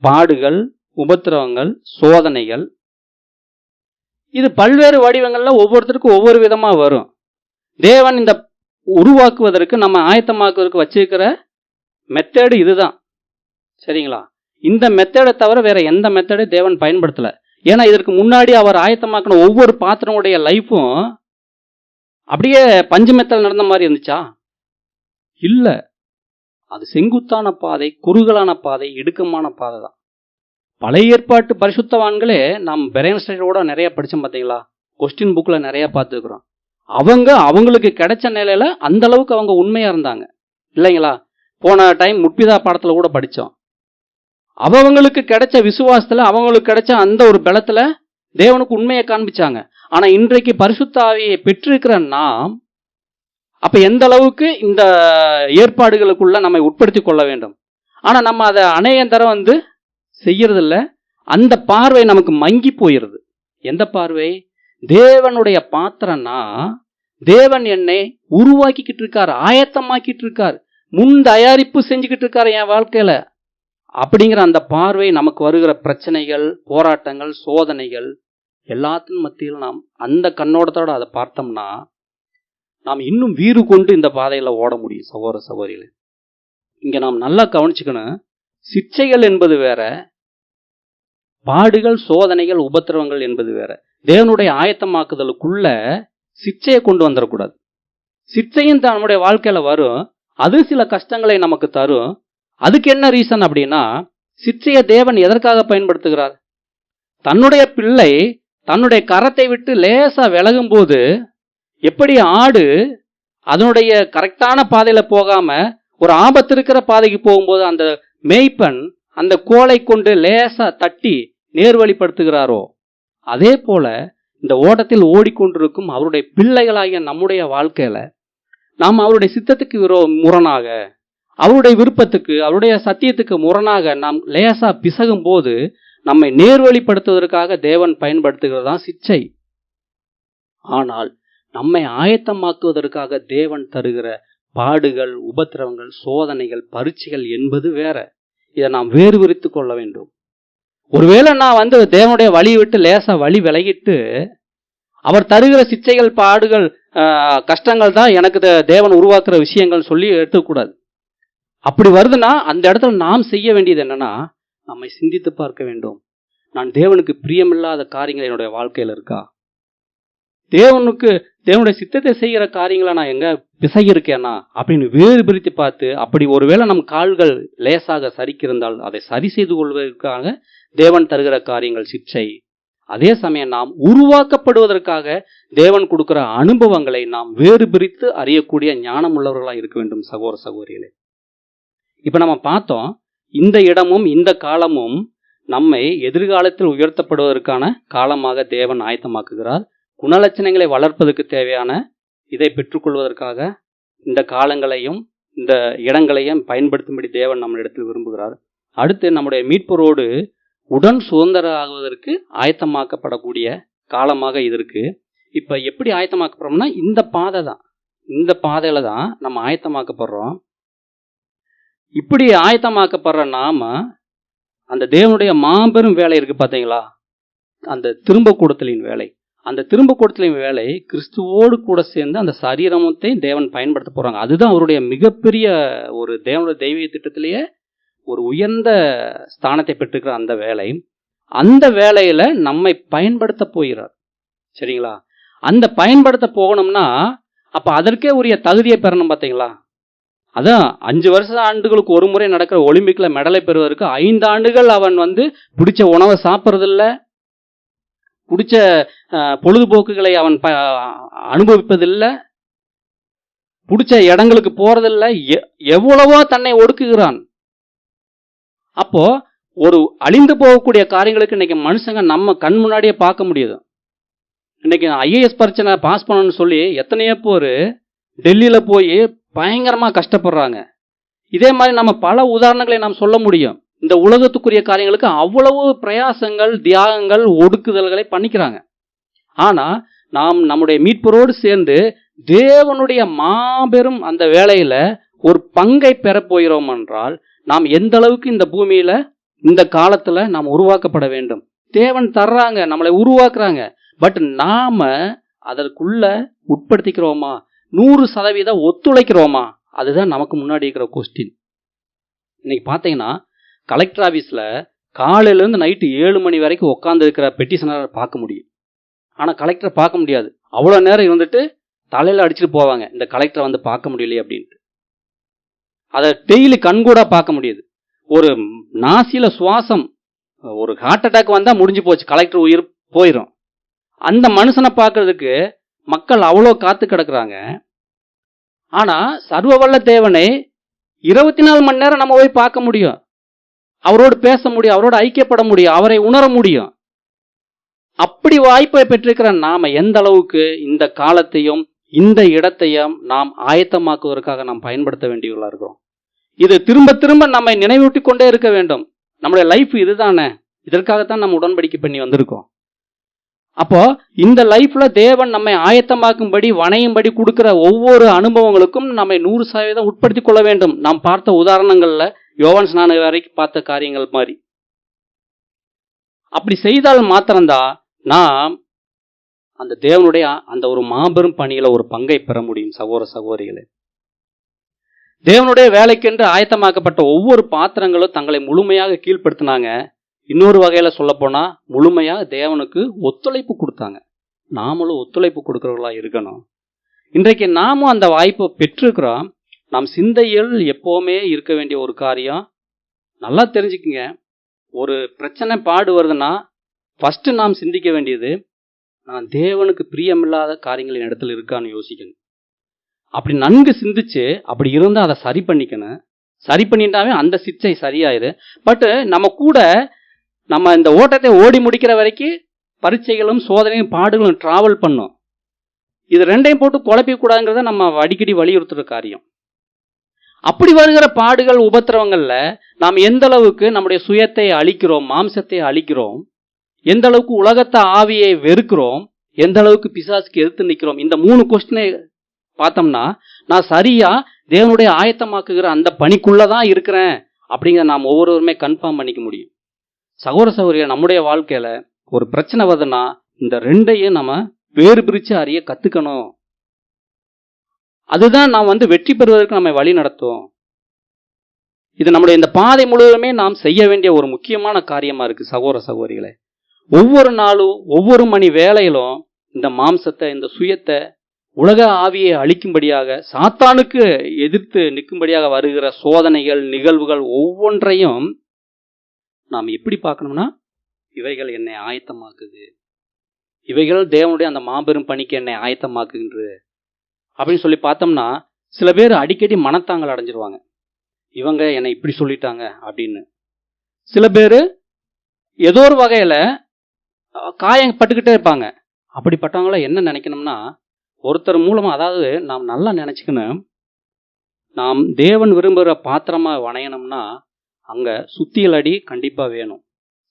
பாடுகள், உபத்திரவங்கள், சோதனைகள், இது பல்வேறு வடிவங்கள்ல ஒவ்வொருத்தருக்கும் ஒவ்வொரு விதமா வரும். தேவன் இந்த உருவாக்குவதற்கு, நம்ம ஆயத்தமாக்குவதற்கு வச்சிருக்கிற மெத்தேடு இதுதான், சரிங்களா? இந்த மெத்தேடை தவிர வேற எந்த மெத்தடை தேவன் பயன்படுத்தல. ஏன்னா இதற்கு முன்னாடி அவர் ஆயத்தமாக்கின ஒவ்வொரு பாத்திரமுடைய லைஃப்பும் அப்படியே பஞ்சு மெத்தல் நடந்த மாதிரி இருந்துச்சா? இல்லை, அது செங்குத்தான பாதை, குறுகலான பாதை, இடுக்கமான பாதை தான். பழைய ஏற்பாட்டு பரிசுத்தவான்களே நாம் பெரேன்ஸ்டரோட நிறைய படித்தோம் பார்த்தீங்களா, கொஸ்டின் புக்கில் நிறைய பார்த்துருக்குறோம். அவங்களுக்கு கிடைச்ச நிலையில அந்த அளவுக்கு அவங்க உண்மையா இருந்தாங்க இல்லைங்களா? போன டைம் முற்பிதா பாடத்துல கூட படித்தோம். அவங்களுக்கு கிடைச்ச விசுவாசத்துல, அவங்களுக்கு கிடைச்ச அந்த ஒரு பலத்துல தேவனுக்கு உண்மையை காண்பிச்சாங்க. ஆனா இன்றைக்கு பரிசுத்த ஆவியை பெற்றிருக்கிற நாம் அப்ப எந்த அளவுக்கு இந்த ஏற்பாடுகளுக்குள்ள நம்மை உட்படுத்தி கொள்ள வேண்டும். ஆனா நம்ம அதை அநேகம் தரம் செய்யறதில்ல. அந்த பார்வை நமக்கு மங்கி போயிருது. எந்த பார்வை? தேவனுடைய பாத்திரம்னா தேவன் என்னை உருவாக்கிக்கிட்டு இருக்காரு, ஆயத்தமாக்கிட்டு இருக்காரு, முன் தயாரிப்பு செஞ்சுக்கிட்டு இருக்காரு என் வாழ்க்கையில. அப்படிங்கிற அந்த பார்வை நமக்கு வருகிற பிரச்சனைகள், போராட்டங்கள், சோதனைகள் எல்லாத்தின் மத்தியில் நாம் அந்த கண்ணோட்டத்தோட அதை பார்த்தோம்னா நாம் இன்னும் வீறு கொண்டு இந்த பாதையில ஓட முடியும். சகோதர சகோதரிகளே, இங்க நாம் நல்லா கவனிச்சுக்கணும். சிக்ஷைகள் என்பது வேற, பாடுகள், சோதனைகள், உபத்திரவங்கள் என்பது வேற. தேவனுடைய ஆயத்தமாக்குதலுக்குள்ள சிக்ஷையை கொண்டு வந்துடக்கூடாது. சிக்ஷையும் நம்முடைய வாழ்க்கையில வரும், அது சில கஷ்டங்களை நமக்கு தரும். அதுக்கு என்ன ரீசன் அப்படின்னா, சிக்ஷையை தேவன் எதற்காக பயன்படுத்துகிறார்? தன்னுடைய பிள்ளை தன்னுடைய கரத்தை விட்டு லேசா விலகும் போது, எப்படி ஆடு அதனுடைய கரெக்டான பாதையில போகாம ஒரு ஆபத்து இருக்கிற பாதைக்கு போகும்போது அந்த மேய்ப்பன் அந்த கோலை கொண்டு லேசா தட்டி நேர்வழிப்படுத்துகிறாரோ, அதே போல இந்த ஓட்டத்தில் ஓடிக்கொண்டிருக்கும் அவருடைய பிள்ளைகளாகிய நம்முடைய வாழ்க்கையில நாம் அவருடைய சித்தத்துக்கு முரணாக, அவருடைய விருப்பத்துக்கு, அவருடைய சத்தியத்துக்கு முரணாக நாம் லேசா பிசகும் போது நம்மை நேர்வழிப்படுத்துவதற்காக தேவன் பயன்படுத்துகிறதா சிக்ஷை. ஆனால் நம்மை ஆயத்தமாக்குவதற்காக தேவன் தருகிற பாடுகள், உபத்திரவங்கள், சோதனைகள், பரீட்சைகள் என்பது வேற. இதை நாம் வேறு விரித்து கொள்ள வேண்டும். ஒருவேளை நான் தேவனுடைய வழி விட்டு லேசா வழி விலகிட்டு அவர் தருகிற சிக்ஷைகள், பாடுகள், கஷ்டங்கள் தான் எனக்கு தேவன் உருவாக்குற விஷயங்கள் சொல்லி எடுத்துக்கூடாது. அப்படி வருதுன்னா அந்த இடத்துல நாம் செய்ய வேண்டியது என்னன்னா, நம்மை சிந்தித்து பார்க்க வேண்டும். நான் தேவனுக்கு பிரியமில்லாத காரியங்கள் என்னுடைய வாழ்க்கையில் இருக்கா? தேவனுடைய சித்தத்தை செய்கிற காரியங்களை நான் எங்க பிசகி இருக்கேனா அப்படின்னு வேறு பிரித்து பார்த்து, அப்படி ஒருவேளை நம் கால்கள் லேசாக சரிக்கிருந்தால் அதை சரி செய்து கொள்வதற்காக தேவன் தருகிற காரியங்கள் சிக்ஷை. அதே சமயம் நாம் உருவாக்கப்படுவதற்காக தேவன் கொடுக்கிற அனுபவங்களை நாம் வேறு பிரித்து அறியக்கூடிய ஞானம் உள்ளவர்களாக இருக்க வேண்டும். சகோதர சகோதரிகளே, இப்ப நம்ம பார்த்தோம், இந்த இடமும் இந்த காலமும் நம்மை எதிர்காலத்தில் உயர்த்தப்படுவதற்கான காலமாக தேவன் ஆயத்தமாக்குகிறார். குணலட்சணங்களை வளர்ப்பதற்கு தேவையான இதை பெற்றுக்கொள்வதற்காக இந்த காலங்களையும் இந்த இடங்களையும் பயன்படுத்தும்படி தேவன் நம்மளிடத்தில் விரும்புகிறார். அடுத்து நம்முடைய மீட்பரோடு உடன் சுதந்திர ஆகுவதற்கு ஆயத்தமாக்கப்படக்கூடிய காலமாக இது இருக்கு. இப்ப எப்படி ஆயத்தமாக்கப்படுறோம்னா, இந்த பாதை தான், இந்த பாதையில தான் நம்ம ஆயத்தமாக்கப்படுறோம். இப்படி ஆயத்தமாக்கப்படுற நாம அந்த தேவனுடைய மாபெரும் வேலை இருக்கு பார்த்தீங்களா, அந்த திரும்ப கூடத்தலின் வேலை. அந்த திரும்ப கூடத்தலின் வேலை கிறிஸ்துவோடு கூட சேர்ந்து அந்த சரீரத்தை தேவன் பயன்படுத்த போறாங்க. அதுதான் அவருடைய மிகப்பெரிய ஒரு தேவனுடைய தெய்வீக திட்டத்திலேயே ஒரு உயர்ந்த ஸ்தானத்தை பெற்றிருக்கிற அந்த வேலை. அந்த வேலையில நம்மை பயன்படுத்த போகிறார். சரிங்களா? அந்த பயன்படுத்த போகணும்னா அப்ப அதற்கே உரிய தகுதியை பெறணும். பார்த்தீங்களா? அதான் 5 ஆண்டுகளுக்கு ஒரு முறை நடக்கிற ஒலிம்பிக்ல மெடலை பெறுவதற்கு 5 ஆண்டுகள் அவன் பிடிச்ச உணவை சாப்பிட்றதில்ல, பிடிச்ச பொழுதுபோக்குகளை அவன் அனுபவிப்பதில்லை, பிடிச்ச இடங்களுக்கு போறதில்லை, எவ்வளவோ தன்னை ஒடுக்குகிறான். அப்போ ஒரு அழிந்து போகக்கூடிய காரியங்களுக்கு இன்னைக்கு மனுஷங்க நம்ம கண் முன்னாடியே பார்க்க முடியுது. இன்னைக்கு IAS பரீட்சை பாஸ் பண்ணணும்னு சொல்லி எத்தனையோ பேர் டெல்லியில போய் பயங்கரமா கஷ்டப்படுறாங்க. இதே மாதிரி நம்ம பல உதாரணங்களை நாம் சொல்ல முடியும். இந்த உலகத்துக்குரிய காரியங்களுக்கு அவ்வளவு பிரயாசங்கள், தியாகங்கள், ஒடுக்குதல்களை பண்ணிக்கிறாங்க. ஆனா நாம் நம்முடைய மீட்பரோடு சேர்ந்து தேவனுடைய மாபெரும் அந்த வேலையில ஒரு பங்கை பெற போகிறோம் என்றால் நாம் எந்த அளவுக்கு இந்த பூமியில இந்த காலத்துல நாம் உருவாக்கப்பட வேண்டும். தேவன் தர்றாங்க, நம்மளை உருவாக்குறாங்க. பட் நாம அதற்குள்ள உட்படுத்திக்கிறோமா, 100% ஒத்துழைக்கிறோமா? அதுதான் நமக்கு முன்னாடி இருக்கிற கொஸ்டின். இன்னைக்கு பார்த்தீங்கன்னா கலெக்டர் ஆஃபீஸில் காலையிலேருந்து நைட்டு 7 மணி வரைக்கும் உட்காந்து இருக்கிற பெட்டிஷனரை பார்க்க முடியும். ஆனால் கலெக்டரை பார்க்க முடியாது. அவ்வளோ நேரம் இருந்துட்டு தலையில் அடிச்சுட்டு போவாங்க, இந்த கலெக்டரை பார்க்க முடியலையே அப்படின்ட்டு. அதை டெய்லி கண்கூட பார்க்க முடியுது. ஒரு நாசியில சுவாசம், ஒரு ஹார்ட் அட்டாக் வந்தா முடிஞ்சு போச்சு, கலெக்டர் உயிர் போயிடும். அந்த மனுஷனை பார்க்கறதுக்கு மக்கள் அவ்வளோ காத்து கிடக்குறாங்க. ஆனா சர்வவல்ல தேவனை 24 மணி நேரம் நம்ம போய் பார்க்க முடியும், அவரோடு பேச முடியும், அவரோடு ஐக்கியப்பட முடியும், அவரை உணர முடியும். அப்படி வாய்ப்பை பெற்றிருக்கிற நாம எந்த அளவுக்கு இந்த காலத்தையும் இந்த இடத்தையும் நாம் ஆயத்தமாக்குவதற்காக நாம் பயன்படுத்த வேண்டியவர்களா இருக்கிறோம். இது திரும்ப திரும்ப நம்மை நினைவூட்டி கொண்டே இருக்க வேண்டும். நம்முடைய லைஃப் இதுதானே, இதற்காகத்தான் நம்ம உடன்படிக்கை பண்ணி வந்திருக்கோம். அப்போ இந்த லைஃப்ல தேவன் நம்மை ஆயத்தமாக்கும்படி வணையும்படி கொடுக்கிற ஒவ்வொரு அனுபவங்களுக்கும் நம்மை 100% உட்படுத்திக் கொள்ள வேண்டும். நாம் பார்த்த உதாரணங்கள்ல யோவான் ஸ்நானம் வரைக்கும் பார்த்த காரியங்கள் மாதிரி அப்படி செய்தால் மாத்திரம்தான் நாம் அந்த தேவனுடைய அந்த ஒரு மாபெரும் பணியில ஒரு பங்கை பெற முடியும். சகோதர சகோதரிகளே, தேவனுடைய வேலைக்கென்று ஆயத்தமாக்கப்பட்ட ஒவ்வொரு பாத்திரங்களும் தங்களை முழுமையாக கீழ்ப்படுத்தினாங்க. இன்னொரு வகையில சொல்ல போனா முழுமையா தேவனுக்கு ஒத்துழைப்பு கொடுத்தாங்க. நாமளும் ஒத்துழைப்பு கொடுக்கிறவர்களா இருக்கணும். இன்றைக்கு நாமும் அந்த வாய்ப்பை பெற்றிருக்கிறோம். நாம் சிந்தையில் எப்பவுமே இருக்க வேண்டிய ஒரு காரியம், நல்லா தெரிஞ்சுக்குங்க, ஒரு பிரச்சனை பாடு வருதுன்னா ஃபர்ஸ்ட் நாம் சிந்திக்க வேண்டியது, நான் தேவனுக்கு பிரியமில்லாத காரியங்கள் இடத்துல இருக்கான்னு யோசிக்கணும். அப்படி நன்கு சிந்திச்சு அப்படி இருந்தால் அதை சரி பண்ணிக்கணும். சரி பண்ணிட்டாவே அந்த சிச்சை சரியாயிரு. பட் நம்ம இந்த ஓட்டத்தை ஓடி முடிக்கிற வரைக்கும் பரீட்சைகளும் சோதனையும் பாடுகளும் டிராவல் பண்ணும். இது ரெண்டையும் போட்டு குழப்பிக்கூடாதுங்கிறத நம்ம அடிக்கடி வலியுறுத்துற காரியம். அப்படி வருகிற பாடுகள் உபத்திரவங்கள்ல நாம் எந்த அளவுக்கு நம்முடைய சுயத்தை அழிக்கிறோம், மாம்சத்தை அழிக்கிறோம், எந்த அளவுக்கு உலகத்தை ஆவியை வெறுக்கிறோம், எந்த அளவுக்கு பிசாசுக்கு எதிர்த்து நிற்கிறோம், இந்த 3 கொஸ்டினை பார்த்தோம்னா நான் சரியா தேவனுடைய ஆயத்தமாக்குகிற அந்த பணிக்குள்ளதான் இருக்கிறேன் அப்படிங்கிற நாம் ஒவ்வொருவருமே கன்ஃபார்ம் பண்ணிக்க முடியும். சகோதர சகோதரிகள், நம்முடைய வாழ்க்கையில ஒரு பிரச்சனை வருதுன்னா இந்த ரெண்டையும் நம்ம வேறு பிரிச்சு அறிய கத்துக்கணும். அதுதான் நாம் வெற்றி பெறுவதற்கு நம்மை வழி நடத்தும். இது நம்முடைய இந்த பாதை முழுவதுமே நாம் செய்ய வேண்டிய ஒரு முக்கியமான காரியமா இருக்கு. சகோதர சகோதரிகளே, ஒவ்வொரு நாளும் ஒவ்வொரு மணி வேளையிலும் இந்த மாம்சத்தை, இந்த சுயத்தை, உலக ஆவியை அழிக்கும்படியாக, சாத்தானுக்கு எதிர்த்து நிற்கும்படியாக வருகிற சோதனைகள், நிகழ்வுகள் ஒவ்வொன்றையும் நாம் எப்படி பார்க்கணும்னா, இவைகள் என்னை ஆயத்தமாக்குது, இவைகள் தேவனுடைய அந்த மாபெரும் பணிக்கு என்னை ஆயத்தமாக்குகின்றது அப்படின்னு சொல்லி பார்த்தோம்னா, சில பேர் அடிக்கடி மனத்தாங்கல் அடைஞ்சிருவாங்க. இவங்க என்னை இப்படி சொல்லிட்டாங்க அப்படின்னு. சில பேர் ஏதோ ஒரு வகையில காயப்பட்டுக்கிட்டே இருப்பாங்க. அப்படிப்பட்டவங்கள என்ன நினைக்கணும்னா, ஒருத்தர் மூலமா, அதாவது நாம் நல்லா நினைச்சுக்கணும், நாம் தேவன் விரும்புகிற பாத்திரமா வணையணும்னா அங்க சுத்தியல் அடி கண்டிப்பா வேணும்,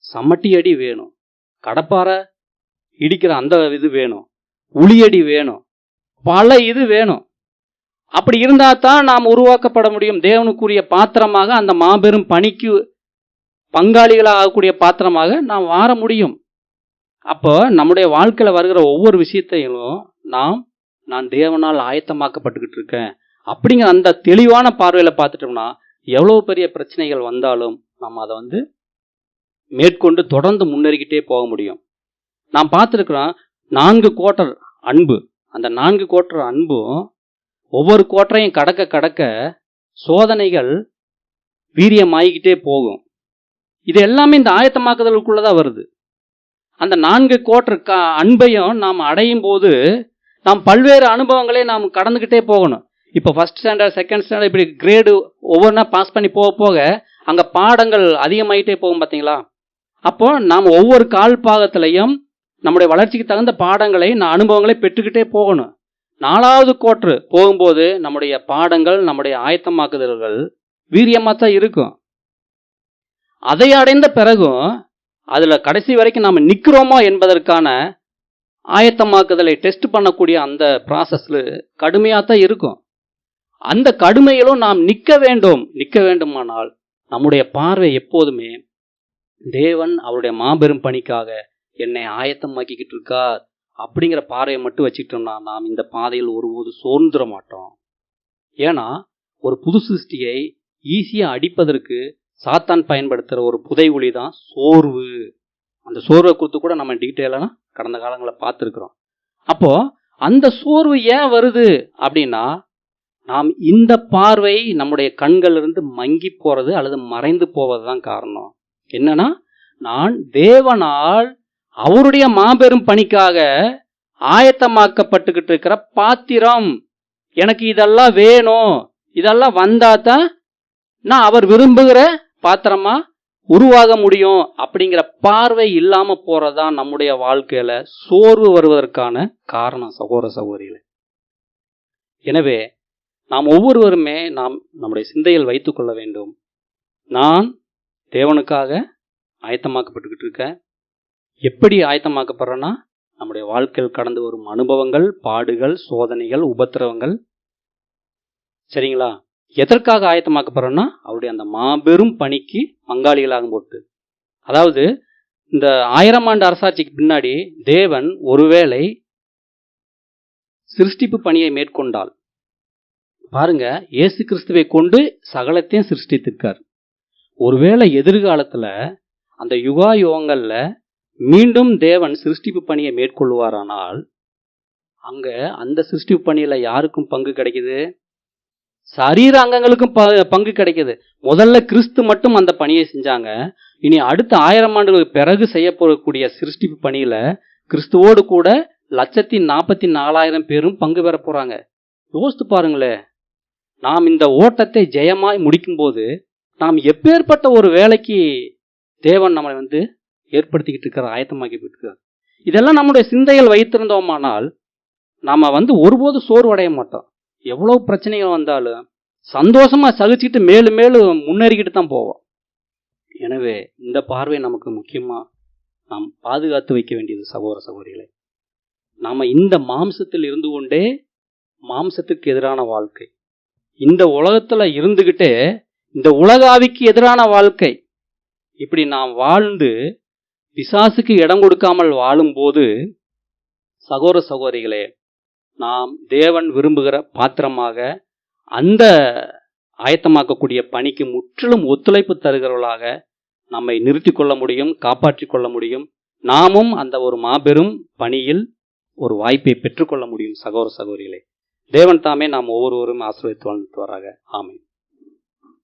சமட்டி அடி வேணும், கடப்பாரை இடிக்கிற அந்த இது வேணும், உளியடி வேணும், பல இது வேணும். அப்படி இருந்தா தான் நாம் உருவாக்கப்பட முடியும். தேவனுக்குரிய பாத்திரமாக, அந்த மாபெரும் பணிக்கு பங்காளிகளாக ஆகக்கூடிய பாத்திரமாக நாம் வார முடியும். அப்போ நம்முடைய வாழ்க்கையில வருகிற ஒவ்வொரு விஷயத்தையும் நான் தேவனால் ஆயத்தமாக்கப்பட்டுக்கிட்டு இருக்கேன் அப்படிங்கிற அந்த தெளிவான பார்வையில பார்த்துட்டோம்னா, எவ்வளவு பெரிய பிரச்சனைகள் வந்தாலும் நம்ம அதை மேற்கொண்டு தொடர்ந்து முன்னேறிக்கிட்டே போக முடியும். நாம் பார்த்துருக்கிறோம் 4 குவார்ட்டர் அன்பு. அந்த 4 குவார்ட்டர் அன்பும் ஒவ்வொரு குவார்ட்டரையும் கடக்க கடக்க சோதனைகள் வீரியமாகிக்கிட்டே போகும். இது எல்லாமே இந்த ஆயத்தமாக்குதலுக்குள்ளதான் வருது. அந்த 4 குவார்ட்டர் அன்பையும் நாம் அடையும் போது நாம் பல்வேறு அனுபவங்களை நாம் கடந்துக்கிட்டே போகணும். இப்போ ஃபர்ஸ்ட் ஸ்டாண்டர்ட், செகண்ட் ஸ்டாண்டர்ட், இப்படி கிரேடு ஒவ்வொன்றா பாஸ் பண்ணி போக போக அங்கே பாடங்கள் அதிகமாகிட்டே போகும் பார்த்தீங்களா. அப்போ நாம் ஒவ்வொரு கால் பாகத்திலையும் நம்முடைய வளர்ச்சிக்கு தகுந்த பாடங்களை, அனுபவங்களை பெற்றுக்கிட்டே போகணும். 4வது குவார்ட்டர் போகும்போது நம்முடைய பாடங்கள், நம்முடைய ஆயத்தமாக்குதல்கள் வீரியமாக தான் இருக்கும். அதை அடைந்த பிறகும் அதில் கடைசி வரைக்கும் நாம் நிற்கிறோமோ என்பதற்கான ஆயத்தமாக்குதலை டெஸ்ட் பண்ணக்கூடிய அந்த ப்ராசஸ்ல கடுமையாக தான் இருக்கும். அந்த கடுமையிலும் நாம் நிற்க வேண்டுமானால் நம்முடைய பார்வை எப்போதுமே தேவன் அவருடைய மாபெரும் பணிக்காக என்னை ஆயத்தமாக்கிக்கிட்டு இருக்கார் அப்படிங்கிற பார்வையை மட்டும் வச்சுக்கிட்டோம்னா நாம் இந்த பாதையில் ஒருபோது சோர்ந்துட மாட்டோம். ஏன்னா ஒரு புது சிருஷ்டியை ஈஸியாக அடிப்பதற்கு சாத்தான் பயன்படுத்துகிற ஒரு புதைகுழி தான் சோர்வு. அந்த சோர்வை குறித்து கூட நம்ம டீட்டெயிலாக கடந்த காலங்களில் பார்த்துருக்குறோம். அப்போ அந்த சோர்வு ஏன் வருது அப்படின்னா, நாம் இந்த பார்வை நம்முடைய கண்களிலிருந்து மங்கி போறது அல்லது மறைந்து போவது தான் காரணம். என்னன்னா, நான் தேவனால் அவருடைய மாபெரும் பணிக்காக ஆயத்தமாக்கப்பட்டுக்கிட்டு இருக்கிற பாத்திரம், எனக்கு இதெல்லாம் வேணும், இதெல்லாம் வந்தாதான் நான் அவர் விரும்புகிற பாத்திரமா உருவாக முடியும் அப்படிங்கிற பார்வை இல்லாம போறதுதான் நம்முடைய வாழ்க்கையில சோர்வு வருவதற்கான காரணம் சகோதர சகோதரிகளே. எனவே நாம் ஒவ்வொருவருமே நம்முடைய சிந்தையில் வைத்துக் கொள்ள வேண்டும், நான் தேவனுக்காக ஆயத்தமாக்கப்பட்டுக்கிட்டு இருக்கேன். எப்படி ஆயத்தமாக்கப்படுறேன்னா, நம்முடைய வாழ்க்கையில் கடந்து வரும் அனுபவங்கள், பாடுகள், சோதனைகள், உபத்திரவங்கள், சரிங்களா, எதற்காக ஆயத்தமாக்கப்படுறோம்னா அவருடைய அந்த மாபெரும் பணிக்கு பங்காளிகளாக போட்டு. அதாவது இந்த 1000 ஆண்டு அரசாட்சிக்கு பின்னாடி தேவன் ஒருவேளை சிருஷ்டிப்பு பணியை மேற்கொண்டால், பாருங்க, இயேசு கிறிஸ்துவை கொண்டு சகலத்தையும் சிருஷ்டித்திருக்கார். ஒருவேளை எதிர்காலத்துல அந்த யுகாயுகங்கள்ல மீண்டும் தேவன் சிருஷ்டிப்பு பணியை மேற்கொள்வாரானால், அங்க அந்த சிருஷ்டிப்பு பணியில யாருக்கும் பங்கு கிடைக்குது? சரீர அங்கங்களுக்கும் பங்கு கிடைக்குது. முதல்ல கிறிஸ்து மட்டும் அந்த பணியை செஞ்சாங்க. இனி அடுத்த 1000 ஆண்டுகளுக்கு பிறகு செய்யப்படக்கூடிய சிருஷ்டிப்பு பணியில கிறிஸ்துவோடு கூட 144,000 பேரும் பங்கு பெற போறாங்க. யோசித்து பாருங்களேன், நாம் இந்த ஓட்டத்தை ஜெயமாய் முடிக்கும் போது நாம் எப்பேற்பட்ட ஒரு வேலைக்கு தேவன் நம்மளை ஏற்படுத்திக்கிட்டு இருக்கிற, ஆயத்தமாக்கிட்டு இருக்கிறார். இதெல்லாம் நம்முடைய சிந்தையில் வைத்திருந்தோமானால் நாம ஒருபோது சோர்வடைய மாட்டோம். எவ்வளவு பிரச்சனைகள் வந்தாலும் சந்தோஷமா சகிச்சுட்டு மேலும் மேலும் முன்னேறிக்கிட்டு தான் போவோம். எனவே இந்த பார்வை நமக்கு முக்கியமா நாம் பாதுகாத்து வைக்க வேண்டியது சகோதர சகோதரிகளே. நாம இந்த மாம்சத்தில் இருந்து கொண்டே மாம்சத்துக்கு எதிரான வாழ்க்கை, இந்த உலகத்துல இருந்துகிட்டே இந்த உலகாவிக்கு எதிரான வாழ்க்கை, இப்படி நாம் வாழ்ந்து பிசாசுக்கு இடம் கொடுக்காமல் வாழும்போது சகோதர சகோதரிகளே, நாம் தேவன் விரும்புகிற பாத்திரமாக அந்த ஆயத்தமாக்கக்கூடிய பணிக்கு முற்றிலும் ஒத்துழைப்பு தருகிறவர்களாக நம்மை நிறுத்திக் கொள்ள முடியும், காப்பாற்றிக் கொள்ள முடியும். நாமும் அந்த ஒரு மாபெரும் பணியில் ஒரு வாய்ப்பை பெற்றுக்கொள்ள முடியும். சகோதர சகோதரிகளே, தேவன் தாமே நாம் ஒவ்வொருவரும் ஆசீர்வதித்து வாழ்ந்துட்டு வராங்க. ஆமென்.